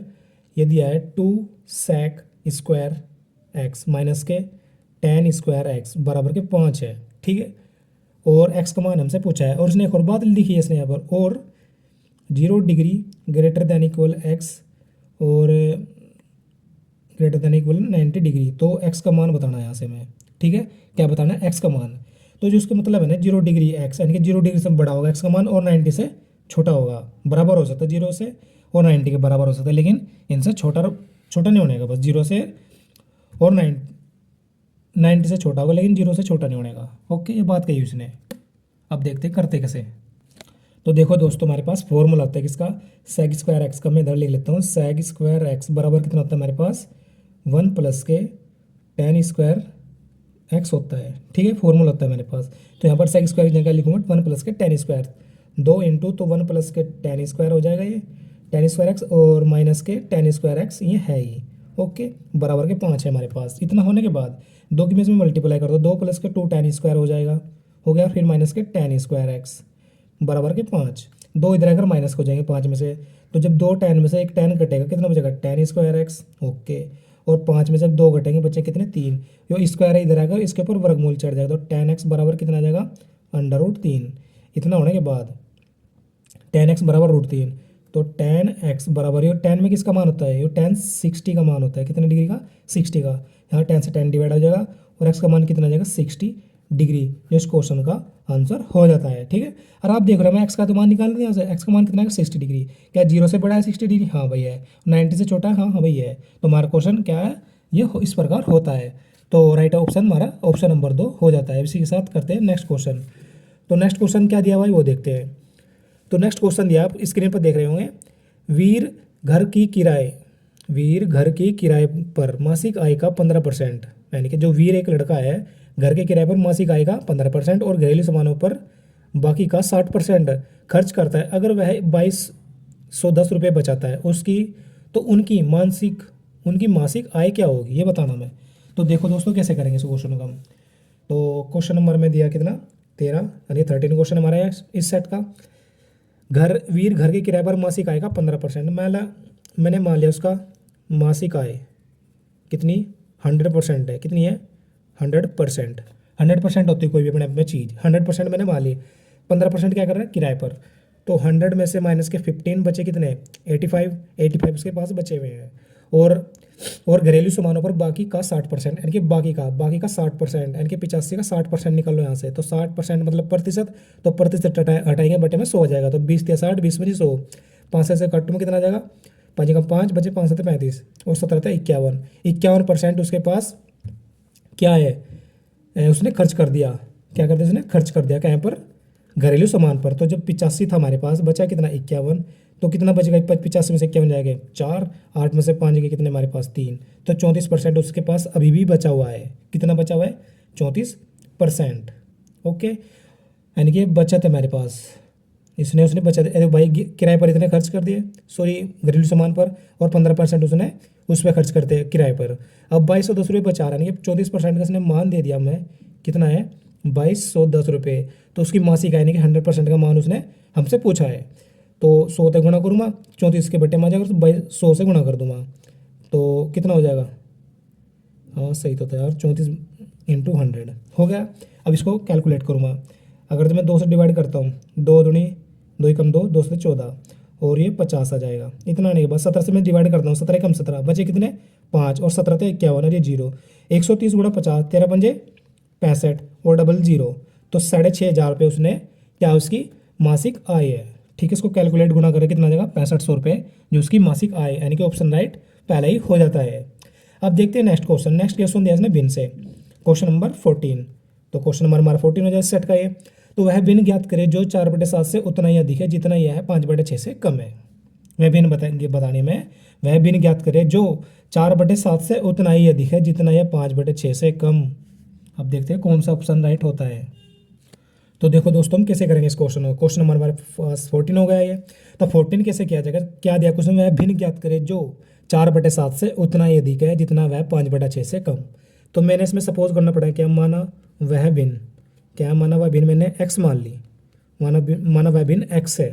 ये दिया है 2 sec स्क्वायर एक्स माइनस के tan स्क्वायर एक्स बराबर के 5 है, ठीक है। और x का मान हमसे पूछा है, और उसने एक और बात लिखी है इसने यहाँ पर, और 0 degree greater than equal x और ग्रेटर दैन इक्वल 90 डिग्री। तो x का मान बताना है यहाँ से हमें, ठीक है। क्या बताना है, x का मान। तो जो उसका मतलब है ना 0 डिग्री x, यानी कि 0 डिग्री से बड़ा होगा x का मान, और 90 से छोटा होगा, बराबर हो सकता है 0 से, और 90 के बराबर हो सकता है, लेकिन इनसे छोटा नहीं होने का, बस 0 से और 90 से छोटा होगा, लेकिन 0 से छोटा नहीं होने का। ओके, ये बात कही उसने। अब देखते करते कैसे। तो देखो दोस्तों हमारे पास फॉर्मूला होता है किसका, सेग स्क्वायर एक्स का। मैं इधर लिख लेता हूँ, सेग स्क्वायर एक्स बराबर कितना होता है हमारे पास, 1 प्लस के tan स्क्वायर एक्स होता है, ठीक है। फॉर्मूला होता है मेरे पास। तो यहाँ पर सेग स्क्वायर की जगह लिखूंगा 1 प्लस के tan स्क्वायर, 2 इंटू, तो 1 प्लस के tan स्क्वायर हो जाएगा ये tan स्क्वायर एक्स, और माइनस के tan स्क्वायर एक्स, ये है ही। ओके, बराबर के 5 है हमारे पास। इतना होने के बाद 2 की में इसमें मल्टीप्लाई कर दो, 2 प्लस के 2 tan स्क्वायर हो जाएगा, हो गया। फिर माइनस के tan स्क्वायर एक्स बराबर के 5, 2 इधर आकर माइनस हो जाएंगे 5 में से। तो जब 2 tan में से एक tan कटेगा, कितना बचेगा, tan स्क्वायर एक्स। ओके, और 5 में से 2 घटेंगे, बचे कितने, 3। यो स्क्वायर है इधर आकर, इसके ऊपर वर्गमूल चढ़ जाएगा, तो tan x बराबर कितना आ जाएगा, √3। इतना होने के बाद tan x बराबर √3, तो tan x बराबर, ये tan में किसका मान होता है, ये tan 60 का मान होता है, कितने डिग्री का, 60 का। यहाँ tan से tan डिवाइड हो जाएगा, और x का मान कितना आ जाएगा, 60 डिग्री, जो इस क्वेश्चन का आंसर हो जाता है, ठीक है। और आप देख रहे हो मैं x का तो मान निकाल रहे हैं यहाँ से, x का मान कितना है, 60 डिग्री। क्या 0 से बड़ा है 60 डिग्री, हाँ भाई है। 90 से छोटा है, हाँ भाई है। तो हमारा क्वेश्चन क्या है, ये इस प्रकार होता है। तो राइट ऑप्शन हमारा ऑप्शन नंबर 2 हो जाता है। इसी के साथ करते हैं नेक्स्ट क्वेश्चन। तो नेक्स्ट क्वेश्चन क्या दिया भाई वो देखते हैं। तो नेक्स्ट क्वेश्चन दिया, आप स्क्रीन पर देख रहे होंगे, वीर घर की किराए पर मासिक आय का 15%, यानी कि जो वीर एक लड़का है, घर के किराए पर मासिक आय का 15% और घरेलू सामानों पर बाकी का 60% खर्च करता है। अगर वह 2210 रुपये बचाता है उसकी, तो उनकी मासिक आय क्या होगी, ये बताना मैं। तो देखो दोस्तों कैसे करेंगे इस क्वेश्चन का हम। तो क्वेश्चन नंबर में दिया कितना, 13, यानी 13 क्वेश्चन हमारा है इस सेट का। वीर घर के किराए पर मासिक आय का 15%। मैंने मान लिया उसका मासिक आय कितनी 100% है, कितनी है 100%। 100% होती है कोई भी अपने आप में चीज़, 100% मैंने मान ली। 15% क्या कर रहा है किराए पर, तो 100 में से माइनस के 15 बचे कितने 85 उसके पास बचे हुए हैं। और घरेलू सामानों पर बाकी का 60%, यानी कि बाकी का 60%, यानी कि 85 का 60% निकाल लो यहाँ से, तो 60% मतलब प्रतिशत, तो प्रतिशत हटाएंगे बटे में 100 हो जाएगा, तो 20 या 60, 20 बजे 100, 5 से कट में कितना आ जाएगा, 5 का 5 बचे, 5 से 35 और 17 था 51% उसके पास क्या है, उसने खर्च कर दिया। क्या कर दिया उसने, खर्च कर दिया कहाँ पर, घरेलू सामान पर। तो जब 85 था हमारे पास, बचा कितना 51, तो कितना बचेगा 85 में से 51 जाएगा 4, 8 में से 5 के कितने हमारे पास 3, तो 34% उसके पास अभी भी बचा हुआ है। कितना बचा हुआ है 34%। ओके, यानी कि बचत है हमारे पास, इसने उसने बचत, अरे भाई किराए पर इतने खर्च कर दिए, सॉरी घरेलू सामान पर, और 15% उसने उस पर खर्च करते किराए पर। अब 2210 रुपये बचा रहा है, यानी कि 34% का उसने मान दे दिया हमें, कितना है 2210 रुपये। तो उसकी मासिक आय यानी कि 100% का मान उसने हमसे पूछा है। तो 100 से गुणा करूँगा, 34 के बटे में आ जाएगा, तो 100 से गुणा कर दूंगा, तो कितना हो जाएगा, हाँ सही तो था यार, 34 इंटू 100 हो गया। अब इसको कैलकुलेट करूँगा, अगर तो मैं 2 से डिवाइड करता हूँ, 2 दूनी 2 ही कम 2, 2 से 14, और ये 50 आ जाएगा। इतना नहीं, बस 17 से मैं डिवाइड करता हूँ, 17 कम 17 बचे कितने 5, और 17 थे 51, और ये 0, 130 गुणा 50, 13 पंजे 65, और डबल 0, तो 6500 उसने क्या उसकी मासिक आय है। ठीक है, इसको कैलकुलेट गुणा करें कितना आ जाएगा 6500 रुपये, जो उसकी मासिक आय, यानी कि ऑप्शन राइट पहला ही हो जाता है। अब देखते हैं नेक्स्ट क्वेश्चन। नेक्स्ट क्वेश्चन दिया इसने भिन्न से, क्वेश्चन नंबर 14। तो क्वेश्चन नंबर हमारा 14 हो जाए सेट का ये। तो वह भिन्न ज्ञात करे जो 4/7 से उतना ही अधिक है जितना यह है 5/6 से कम है। वह भिन्न बताने में, वह भिन्न ज्ञात करे जो 4/7 से उतना ही अधिक है जितना यह 5/6 से कम। अब देखते हैं कौन सा ऑप्शन राइट होता है। तो देखो दोस्तों, हम कैसे करेंगे इस क्वेश्चन को। क्वेश्चन नंबर हमारे पास 14 हो गया ये। तो 14 कैसे किया जाएगा, क्या दिया क्वेश्चन में, वह भिन्न ज्ञात करे जो 4/7 से उतना ही अधिक है जितना वह 5/6 से कम। तो मैंने इसमें सपोज करना पड़ा, क्या माना वह भिन्न, क्या माना वह भिन्न, मैंने x मान ली, माना वह भिन्न x है।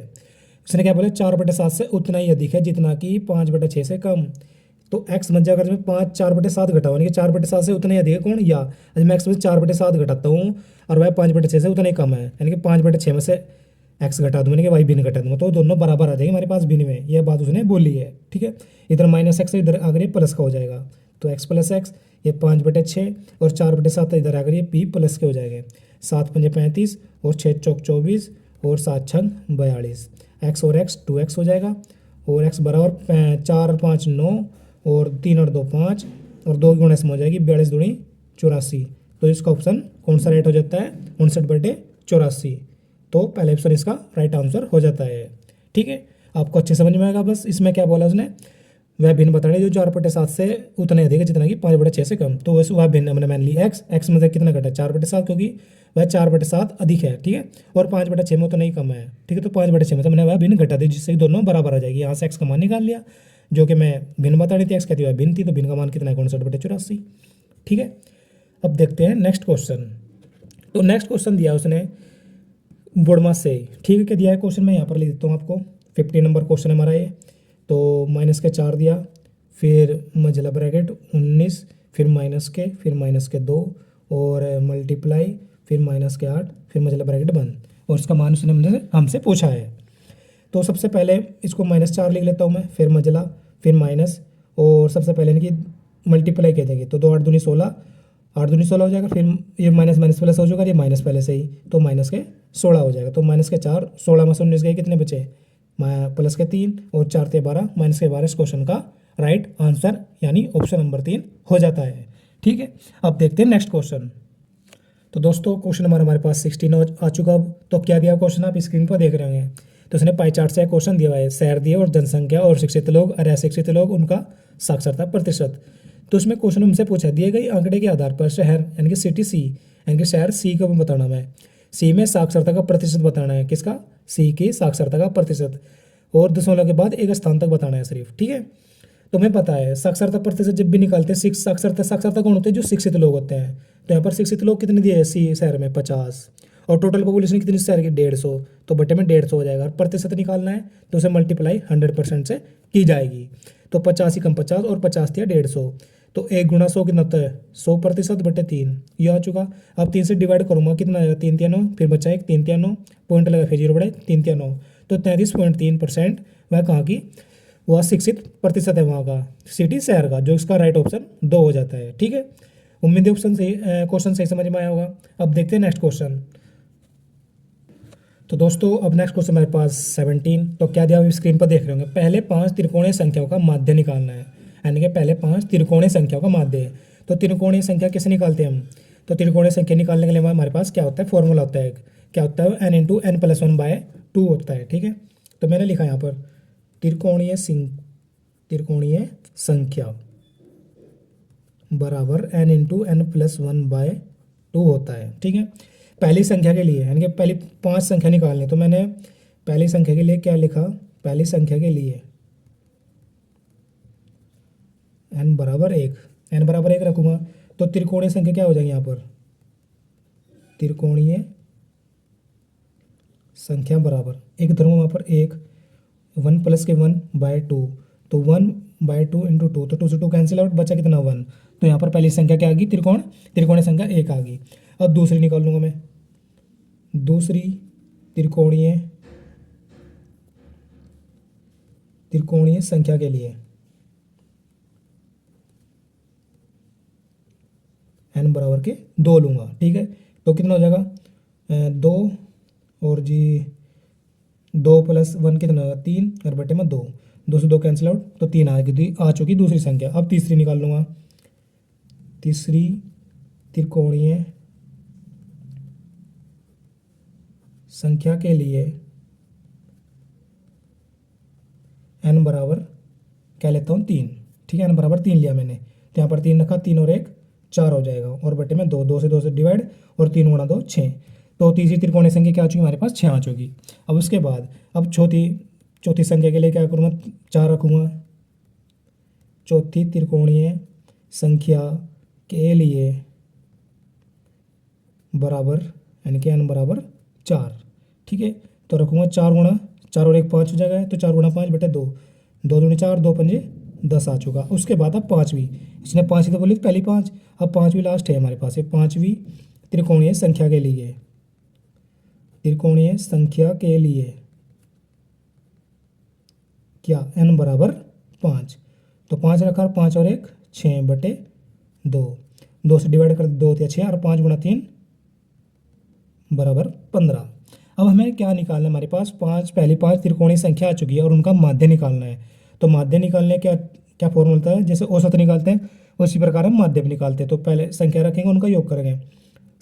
उसने क्या बोला 4/7 से उतना ही अधिक है जितना कि 5/6 से कम। तो x बन जाएगा, अगर मैं 4/7 घटाओ, यानी कि 4/7 से उतना ही अधिक है कौन, या यदि मैं x में 4/7 घटाता हूँ और वह 5/6 से उतना ही कम है, यानी कि 5/6 में से x घटा दूँ, यानी कि y भिन्न घटा दूँगा, तो दोनों बराबर आ जाएंगे हमारे पास भिन्न में। यह बात उसने बोली है। ठीक है, इधर -x इधर अगर ये प्लस का हो जाएगा, तो x + x, ये 5/6 और 4/7 इधर आकर ये p प्लस के हो जाएंगे। 7 पंजे 35 और 6 चौक 24 और 7 छंग 42, x और x 2x हो जाएगा, और x बराबर 4 और 5 9, और 3 और 2 5, और 2 की गुणा हो जाएगी 42 दूनी 84। तो इसका ऑप्शन कौन सा राइट हो जाता है, 59/84। तो पहले ऑप्शन इसका राइट आंसर हो जाता है। ठीक है, आपको अच्छे समझ में आएगा। बस इसमें क्या बोला उसने, वह भिन्न बताने जो 4/7 से उतना अधिक है जितना कि 5/6 से कम। तो वह भिन्न हमने मान ली x में से कितना घटा 4/7, क्योंकि वह 4/7 अधिक है। ठीक है, और 5/6 में उतना ही कम है। ठीक है, तो 5/6 में तो मैंने वह भिन्न घटा दी, जिससे दोनों बराबर आ जाएगी। यहाँ से x का मान निकाल लिया, जो कि मैं भिन्न बता रही थी, x कहती है भिन्न थी, तो भिन्न का मान कितना है 59/84। ठीक है, अब देखते हैं नेक्स्ट क्वेश्चन। तो नेक्स्ट क्वेश्चन दिया उसने बोर्डमास से। ठीक है, क्या दिया है क्वेश्चन, मैं यहाँ पर लिख देता हूँ आपको। 15 नंबर क्वेश्चन हमारा ये। तो -4 दिया, फिर मझला ब्रैकेट 19, फिर -2, और मल्टीप्लाई, फिर -8, फिर मझला ब्रैकेट बंद, और इसका मान उसने हमसे पूछा है। तो सबसे पहले इसको -4 लिख लेता हूँ मैं, फिर मझला, फिर माइनस, और सबसे पहले इनकी मल्टीप्लाई कह देंगे, तो 2 8 दूनी 16, 8 दूनी 16 हो जाएगा। फिर ये माइनस माइनस प्लस हो जाएगा, ये माइनस पहले से ही, तो -16 हो जाएगा। तो -4, 16 में से 19 गए, कितने बचे, +3, और 4 × 12, -12 इस क्वेश्चन का राइट आंसर, यानी ऑप्शन नंबर 3 हो जाता है। ठीक है, अब देखते हैं नेक्स्ट क्वेश्चन। तो दोस्तों, क्वेश्चन नंबर हमारे पास 16 आ चुका। अब तो क्या दिया क्वेश्चन, आप स्क्रीन पर देख रहे होंगे। तो उसने पाई चार्ट से क्वेश्चन दिया हुआ है, शहर दिए और जनसंख्या और शिक्षित लोग और अशिक्षित लोग, उनका साक्षरता प्रतिशत। तो उसमें क्वेश्चन हमसे पूछा, दिए गए आंकड़े के आधार पर शहर यानी कि सिटी सी, यानी कि शहर सी को बताना है। सी में साक्षरता का प्रतिशत बताना है, किसका, सी की साक्षरता का प्रतिशत, और दशमलव के बाद एक स्थान तक बताना है सिर्फ। ठीक है, तो हमें पता है साक्षरता प्रतिशत जब भी निकालते हैं, साक्षरता कौन होते हैं, जो शिक्षित लोग होते हैं। तो यहाँ पर शिक्षित लोग कितने दिए हैं सी शहर में 50, और टोटल पॉपुलेशन कितनी शहर की 150, तो बटे में 150 हो जाएगा। और प्रतिशत निकालना है तो उसे मल्टीप्लाई 100% से की जाएगी। तो 50 ही कम 50 और 50 दिया 150, तो 1 गुणा 100 कितना होता है 100% बटे 3, ये आ चुका। अब 3 से डिवाइड करूँगा कितना आएगा 3 3 9, फिर बचा 1 3 3 9, पॉइंट लगा फिर 0 बढ़े 3 3 9, तो 33.3% वह कहाँ की, वह शिक्षित प्रतिशत है वहाँ का, सिटी शहर का, जो इसका राइट ऑप्शन 2 हो जाता है। ठीक है, उम्मीद है ऑप्शन सही, क्वेश्चन सही समझ में आया होगा। अब देखते हैं नेक्स्ट क्वेश्चन। तो दोस्तों अब नेक्स्ट क्वेश्चन मेरे पास 17। तो क्या दिया हुआ स्क्रीन पर देख रहे होंगे, पहले 5 त्रिकोणीय संख्याओं का माध्य निकालना है, यानी कि पहले 5 त्रिकोणीय संख्याओं का माध्य है। तो त्रिकोणीय संख्या कैसे निकालते हैं हम, तो त्रिकोणीय संख्या निकालने के लिए हमारे पास क्या होता है, फॉर्मूला होता है, क्या होता है n इंटू एन प्लस 1/2 होता है। ठीक है, तो मैंने लिखा यहाँ पर त्रिकोणीय संख्या बराबर n इंटू एन प्लस 1/2 होता है। ठीक है, पहली संख्या के लिए यानी कि पहली 5 संख्या निकालनी, तो मैंने पहली संख्या के लिए क्या लिखा, पहली संख्या के लिए n बराबर 1 रखूँगा। तो त्रिकोणीय संख्या क्या हो जाएगी यहाँ पर, त्रिकोणीय संख्या बराबर एक धरूँगा वहाँ पर 1 प्लस के 1/2, तो 1/2 इंटू 2, तो 2 से 2 कैंसिल आउट, बचा कितना 1। तो यहाँ पर पहली संख्या क्या आ गई, त्रिकोणीय संख्या 1 आ गई। अब दूसरी निकाल लूँगा मैं, दूसरी त्रिकोणीय संख्या के लिए n बराबर के 2 लूँगा। ठीक है, तो कितना हो जाएगा 2 और जी 2 प्लस 1 कितना होगा 3 और बटे में 2, 2 से 2 कैंसिल आउट, तो 3 आ चुकी दूसरी संख्या। अब तीसरी निकाल लूँगा, तीसरी त्रिकोणीय संख्या के लिए n बराबर क्या लेता हूँ 3। ठीक है, n बराबर 3 लिया मैंने, तो यहाँ पर 3 रखा, 3 और 1 4 हो जाएगा, और बटे में 2, 2 से 2 से डिवाइड, और 3 गुणा 2 6, तो तीसरी त्रिकोणीय संख्या क्या आ चुकी हमारे पास 6 आ चुकी। अब उसके बाद अब चौथी संख्या के लिए क्या करूँगा 4 रखूँगा, चौथी त्रिकोणीय संख्या के लिए बराबर यानी कि n बराबर 4। ठीक है, तो रखूँगा 4 गुणा 4 और 1 5 हो जाएगा, तो 4 गुणा 5 बटे 2, 2 दूनी 4, 2 पंजे 10 आ चुका। उसके बाद अब पाँचवीं, इसने 5 ही तो बोली पहली 5, अब पाँचवीं लास्ट है हमारे पास, ये पाँचवीं त्रिकोणीय संख्या के लिए, त्रिकोणीय संख्या के लिए क्या n बराबर 5, तो 5 रखा, 5 और 1 6 बटे 2, 2 से डिवाइड कर 2 या 6, और 5 गुणा 3 बराबर 15। अब हमें क्या निकालना है, हमारे पास पहली 5 त्रिकोणीय संख्या आ चुकी है और उनका माध्य निकालना है। तो माध्य निकालने क्या फॉर्मूला होता है, जैसे औसत निकालते हैं उसी प्रकार हम माध्य भी निकालते हैं। तो पहले संख्या रखेंगे, उनका योग करेंगे।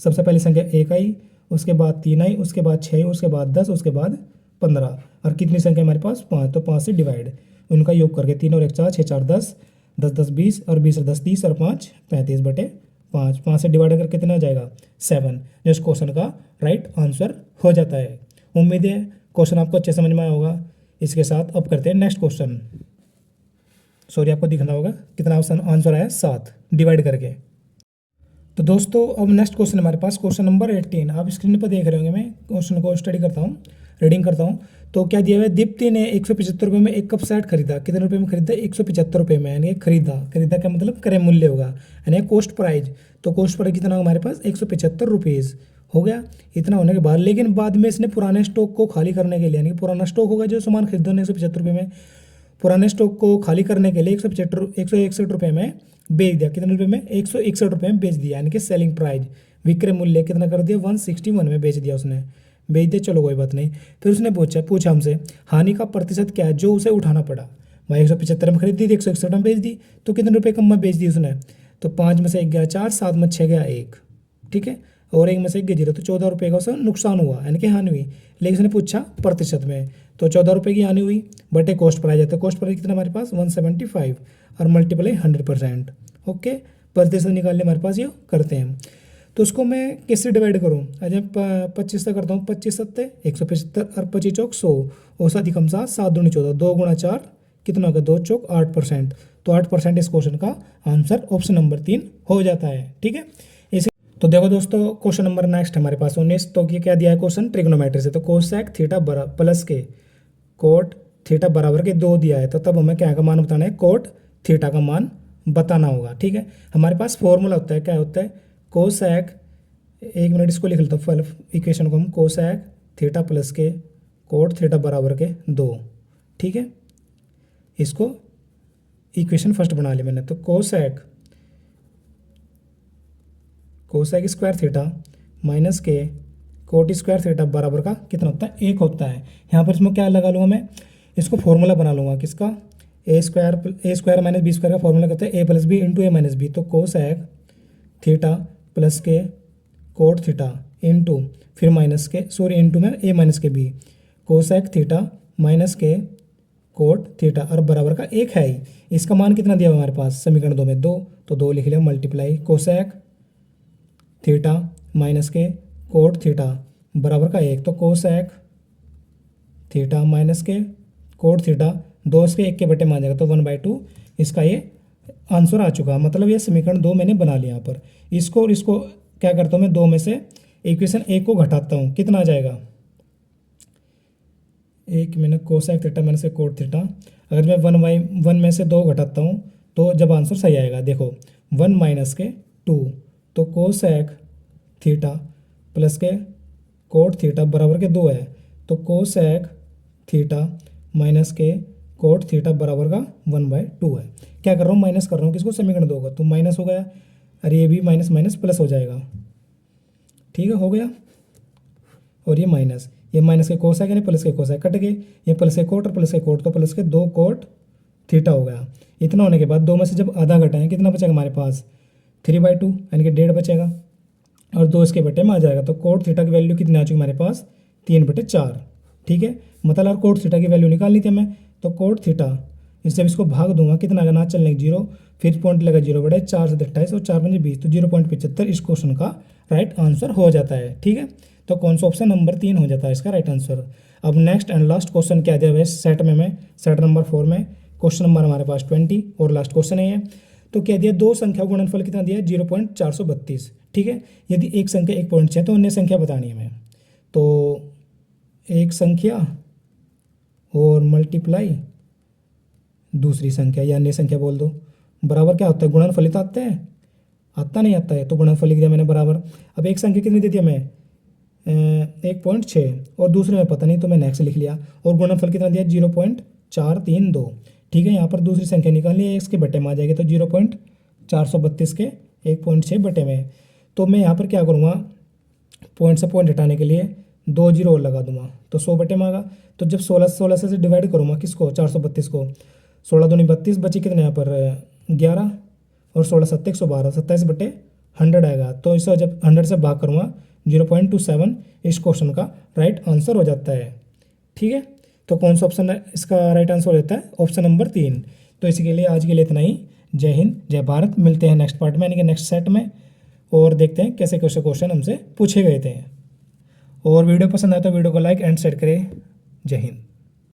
सबसे पहली संख्या 1 आई, उसके बाद 3 आई, उसके बाद 6, उसके बाद 10, उसके बाद 15, और कितनी संख्या हमारे पास 5, तो 5 से डिवाइड, उनका योग करके 3 और 1 4, 6 4 10, 10 10 20, और 20 और 10 30, और 5 35 बटे 5, 5 से डिवाइड करके कितना आ जाएगा 7, जो इस क्वेश्चन का राइट आंसर हो जाता है। उम्मीद है क्वेश्चन आपको अच्छे समझ में आया होगा। इसके साथ अब करते हैं नेक्स्ट क्वेश्चन। सॉरी, आपको दिखना होगा कितना ऑप्शन आंसर आया 7 डिवाइड करके। तो दोस्तों अब नेक्स्ट क्वेश्चन हमारे पास क्वेश्चन नंबर 18, आप स्क्रीन पर देख रहे होंगे। मैं क्वेश्चन को स्टडी करता हूँ, रीडिंग करता हूँ। तो क्या दिया हुआ है, दीप्ति ने 175 रुपये में एक कप शर्ट खरीदा, कितने रुपये में खरीदा 175 रुपये में, यानी खरीदा का मतलब क्रय मूल्य होगा, यानी कॉस्ट प्राइस। तो कॉस्ट प्राइस कितना होगा हमारे पास 175 रुपीज़ हो गया। इतना होने के बाद लेकिन बाद में इसने पुराने स्टॉक को खाली करने के लिए, यानी कि पुराना स्टॉक होगा जो सामान खरीदा 175 रुपये में, पुराने स्टॉक को खाली करने के लिए 161 रुपये में बेच दिया। कितने रुपये में 161 रुपये में बेच दिया, यानी कि सेलिंग प्राइस, विक्रय मूल्य कितना कर दिया 161 में बेच दिया उसने, बेच दिया। चलो कोई बात नहीं। फिर उसने पूछा हमसे हानि का प्रतिशत क्या है जो उसे उठाना पड़ा। भाई 175 में खरीद दी थी, 161 में बेच दी, तो कितने रुपये कम में बेच दी उसने, तो 5 में से 1 गया 4, 7 में 6 गया 1, ठीक है, और 1 में से 1 गया 0, तो 14 रुपये का उसे नुकसान हुआ, यानी कि हानि हुई। लेकिन उसने पूछा प्रतिशत में, तो 14 रुपये की हानि हुई बटे कॉस्ट प्राइस है, तो कॉस्ट प्राइस कितना हमारे पास 175 और मल्टीप्लाई 100%। ओके, प्रतिशत निकालने हमारे पास ये करते हैं। तो उसको मैं किससे डिवाइड करूँ, अच्छा 25 से करता हूँ, 25 सत्ते 175 और 25 चौक 100, औसत अधिकम 7, 7 दूनी 14, 2 गुणा 4 कितना होगा 2 चौक 8%। तो 8% इस क्वेश्चन का आंसर ऑप्शन नंबर 3 हो जाता है। ठीक है, इसे तो देखो दोस्तों क्वेश्चन नंबर नेक्स्ट हमारे पास 19। तो ये क्या दिया है क्वेश्चन ट्रिग्नोमेट्री से। तो कोसेक थीटा प्लस के कोट थीटा बराबर के 2 दिया है। तो तब हमें क्या का मान बताना है, कोट थीटा का मान बताना होगा। ठीक है, हमारे पास फॉर्मूला होता है, क्या होता है, कोसेक, एक मिनट इसको लिख लेता हूँ इक्वेशन को हम, कोसेक थीटा प्लस के कोट थीटा बराबर के 2। ठीक है, इसको इक्वेशन फर्स्ट बना लिया मैंने। तो कोसेक स्क्वायर थीटा माइनस के कोट स्क्वायर थीटा बराबर का कितना होता है, 1 होता है। यहाँ पर इसमें क्या लगा लूँगा मैं, इसको फॉर्मूला बना लूँगा किसका, ए स्क्वायर माइनस बी स्क्वायर का फॉर्मूला कहते हैं ए प्लस बी इंटू ए माइनस बी। तो कोसेक थीटा प्लस के कोट थीटा इंटू फिर माइनस के इंटू में ए माइनस के बी, कोसेक थीटा माइनस के कोट थीटा और बराबर का 1 है ही। इसका मान कितना दिया हुआ हमारे पास समीकरण 2 में 2, तो 2 लिख लिया मल्टीप्लाई कोसेक थीटा माइनस के कोट थीटा बराबर का 1। तो कोसेक थीटा माइनस के कोट थीटा 2 इसके 1 के बटे मान जाएगा, तो 1/2 इसका ये आंसर आ चुका। मतलब ये समीकरण 2 मैंने बना लिया यहाँ पर। इसको और इसको क्या करता हूँ मैं, 2 में से इक्वेशन 1 को घटाता हूँ, कितना आ जाएगा, 1 मैंने कोसेक थीटा माइनस के कोट थीटा, अगर मैं 1 में से 2 घटाता हूँ तो जब आंसर सही आएगा, देखो 1 माइनस के 2, तो कोसेक थीटा प्लस के कोट थीटा बराबर के 2 है। तो कोसेक थीटा माइनस के कोट थीटा बराबर का 1/2 है। क्या कर रहा हूँ, माइनस कर रहा हूँ किसको, समीकरण 2 को, तो माइनस हो गया, अरे ये भी माइनस माइनस प्लस हो जाएगा। ठीक है, हो गया, और ये माइनस के कोसेक यानी प्लस के कोसेक कट गए, ये प्लस के कोट और प्लस के कोट, तो प्लस के 2 कोट थीटा हो गया। इतना होने के बाद 2 में से जब आधा घटाएं कितना बचेगा हमारे पास, 3/2 यानी कि 1.5 बचेगा, और 2 इसके बटे में आ जाएगा। तो कोट थीटा की वैल्यू कितनी आ चुकी हमारे पास, 3/4। ठीक है, मतलब कोट थीटा की वैल्यू निकालनी थी हमें। तो कोट थीटा इससे इसको भाग दूंगा, कितना आएगा, ना चलने 0, फिर पॉइंट लगा 0/4 से 28 और 4 पंजे 20, तो 0.75 इस क्वेश्चन का राइट आंसर हो जाता है। ठीक है, तो कौन सा ऑप्शन नंबर 3 हो जाता है इसका राइट आंसर। अब नेक्स्ट एंड लास्ट क्वेश्चन क्या दिया हुआ है सेट नंबर 4 में, क्वेश्चन नंबर हमारे पास 20 और लास्ट क्वेश्चन है ये। तो क्या दिया, 2 संख्या गुणनफल कितना दिया है, 0.432। ठीक है, यदि एक संख्या 1 पॉइंट से तो अन्य संख्या बतानी है हमें। तो एक संख्या और मल्टीप्लाई दूसरी संख्या या अन्य संख्या बोल दो, बराबर क्या होता है, गुणनफलित आता है, आता नहीं आता है, तो गुणनफल लिख दिया मैंने बराबर। अब एक संख्या कितनी दे दी हमें, 1.6 और दूसरे में पता नहीं, तो मैं नेक्स्ट लिख लिया, और गुणनफल कितना दिया, 0.432। ठीक है, यहाँ पर दूसरी संख्या निकालनी है, इसके बटे में आ जाएगी, तो 0.432 के 1.6 बटे में। तो मैं यहाँ पर क्या करूँगा, पॉइंट से पॉइंट हटाने के लिए 2 जीरो और लगा दूंगा, तो 100 बटे में आएगा। तो जब 16 से डिवाइड करूँगा किसको, 432 को, 16 दूनी 32, बची कितने यहाँ पर 11, और 16 7 112, 27/100 आएगा। तो इसे जब 100 से भाग करूँगा 0.27 इस क्वेश्चन का राइट आंसर हो जाता है। ठीक है, तो कौन सा ऑप्शन है इसका राइट आंसर हो जाता है, ऑप्शन नंबर 3। तो इसी के लिए आज के लिए इतना ही। जय हिंद, जय भारत। मिलते हैं नेक्स्ट पार्ट में यानी कि नेक्स्ट सेट में, और देखते हैं कैसे कैसे क्वेश्चन हमसे पूछे गए थे। और वीडियो पसंद आए तो वीडियो को लाइक एंड शेयर करें। जय हिंद।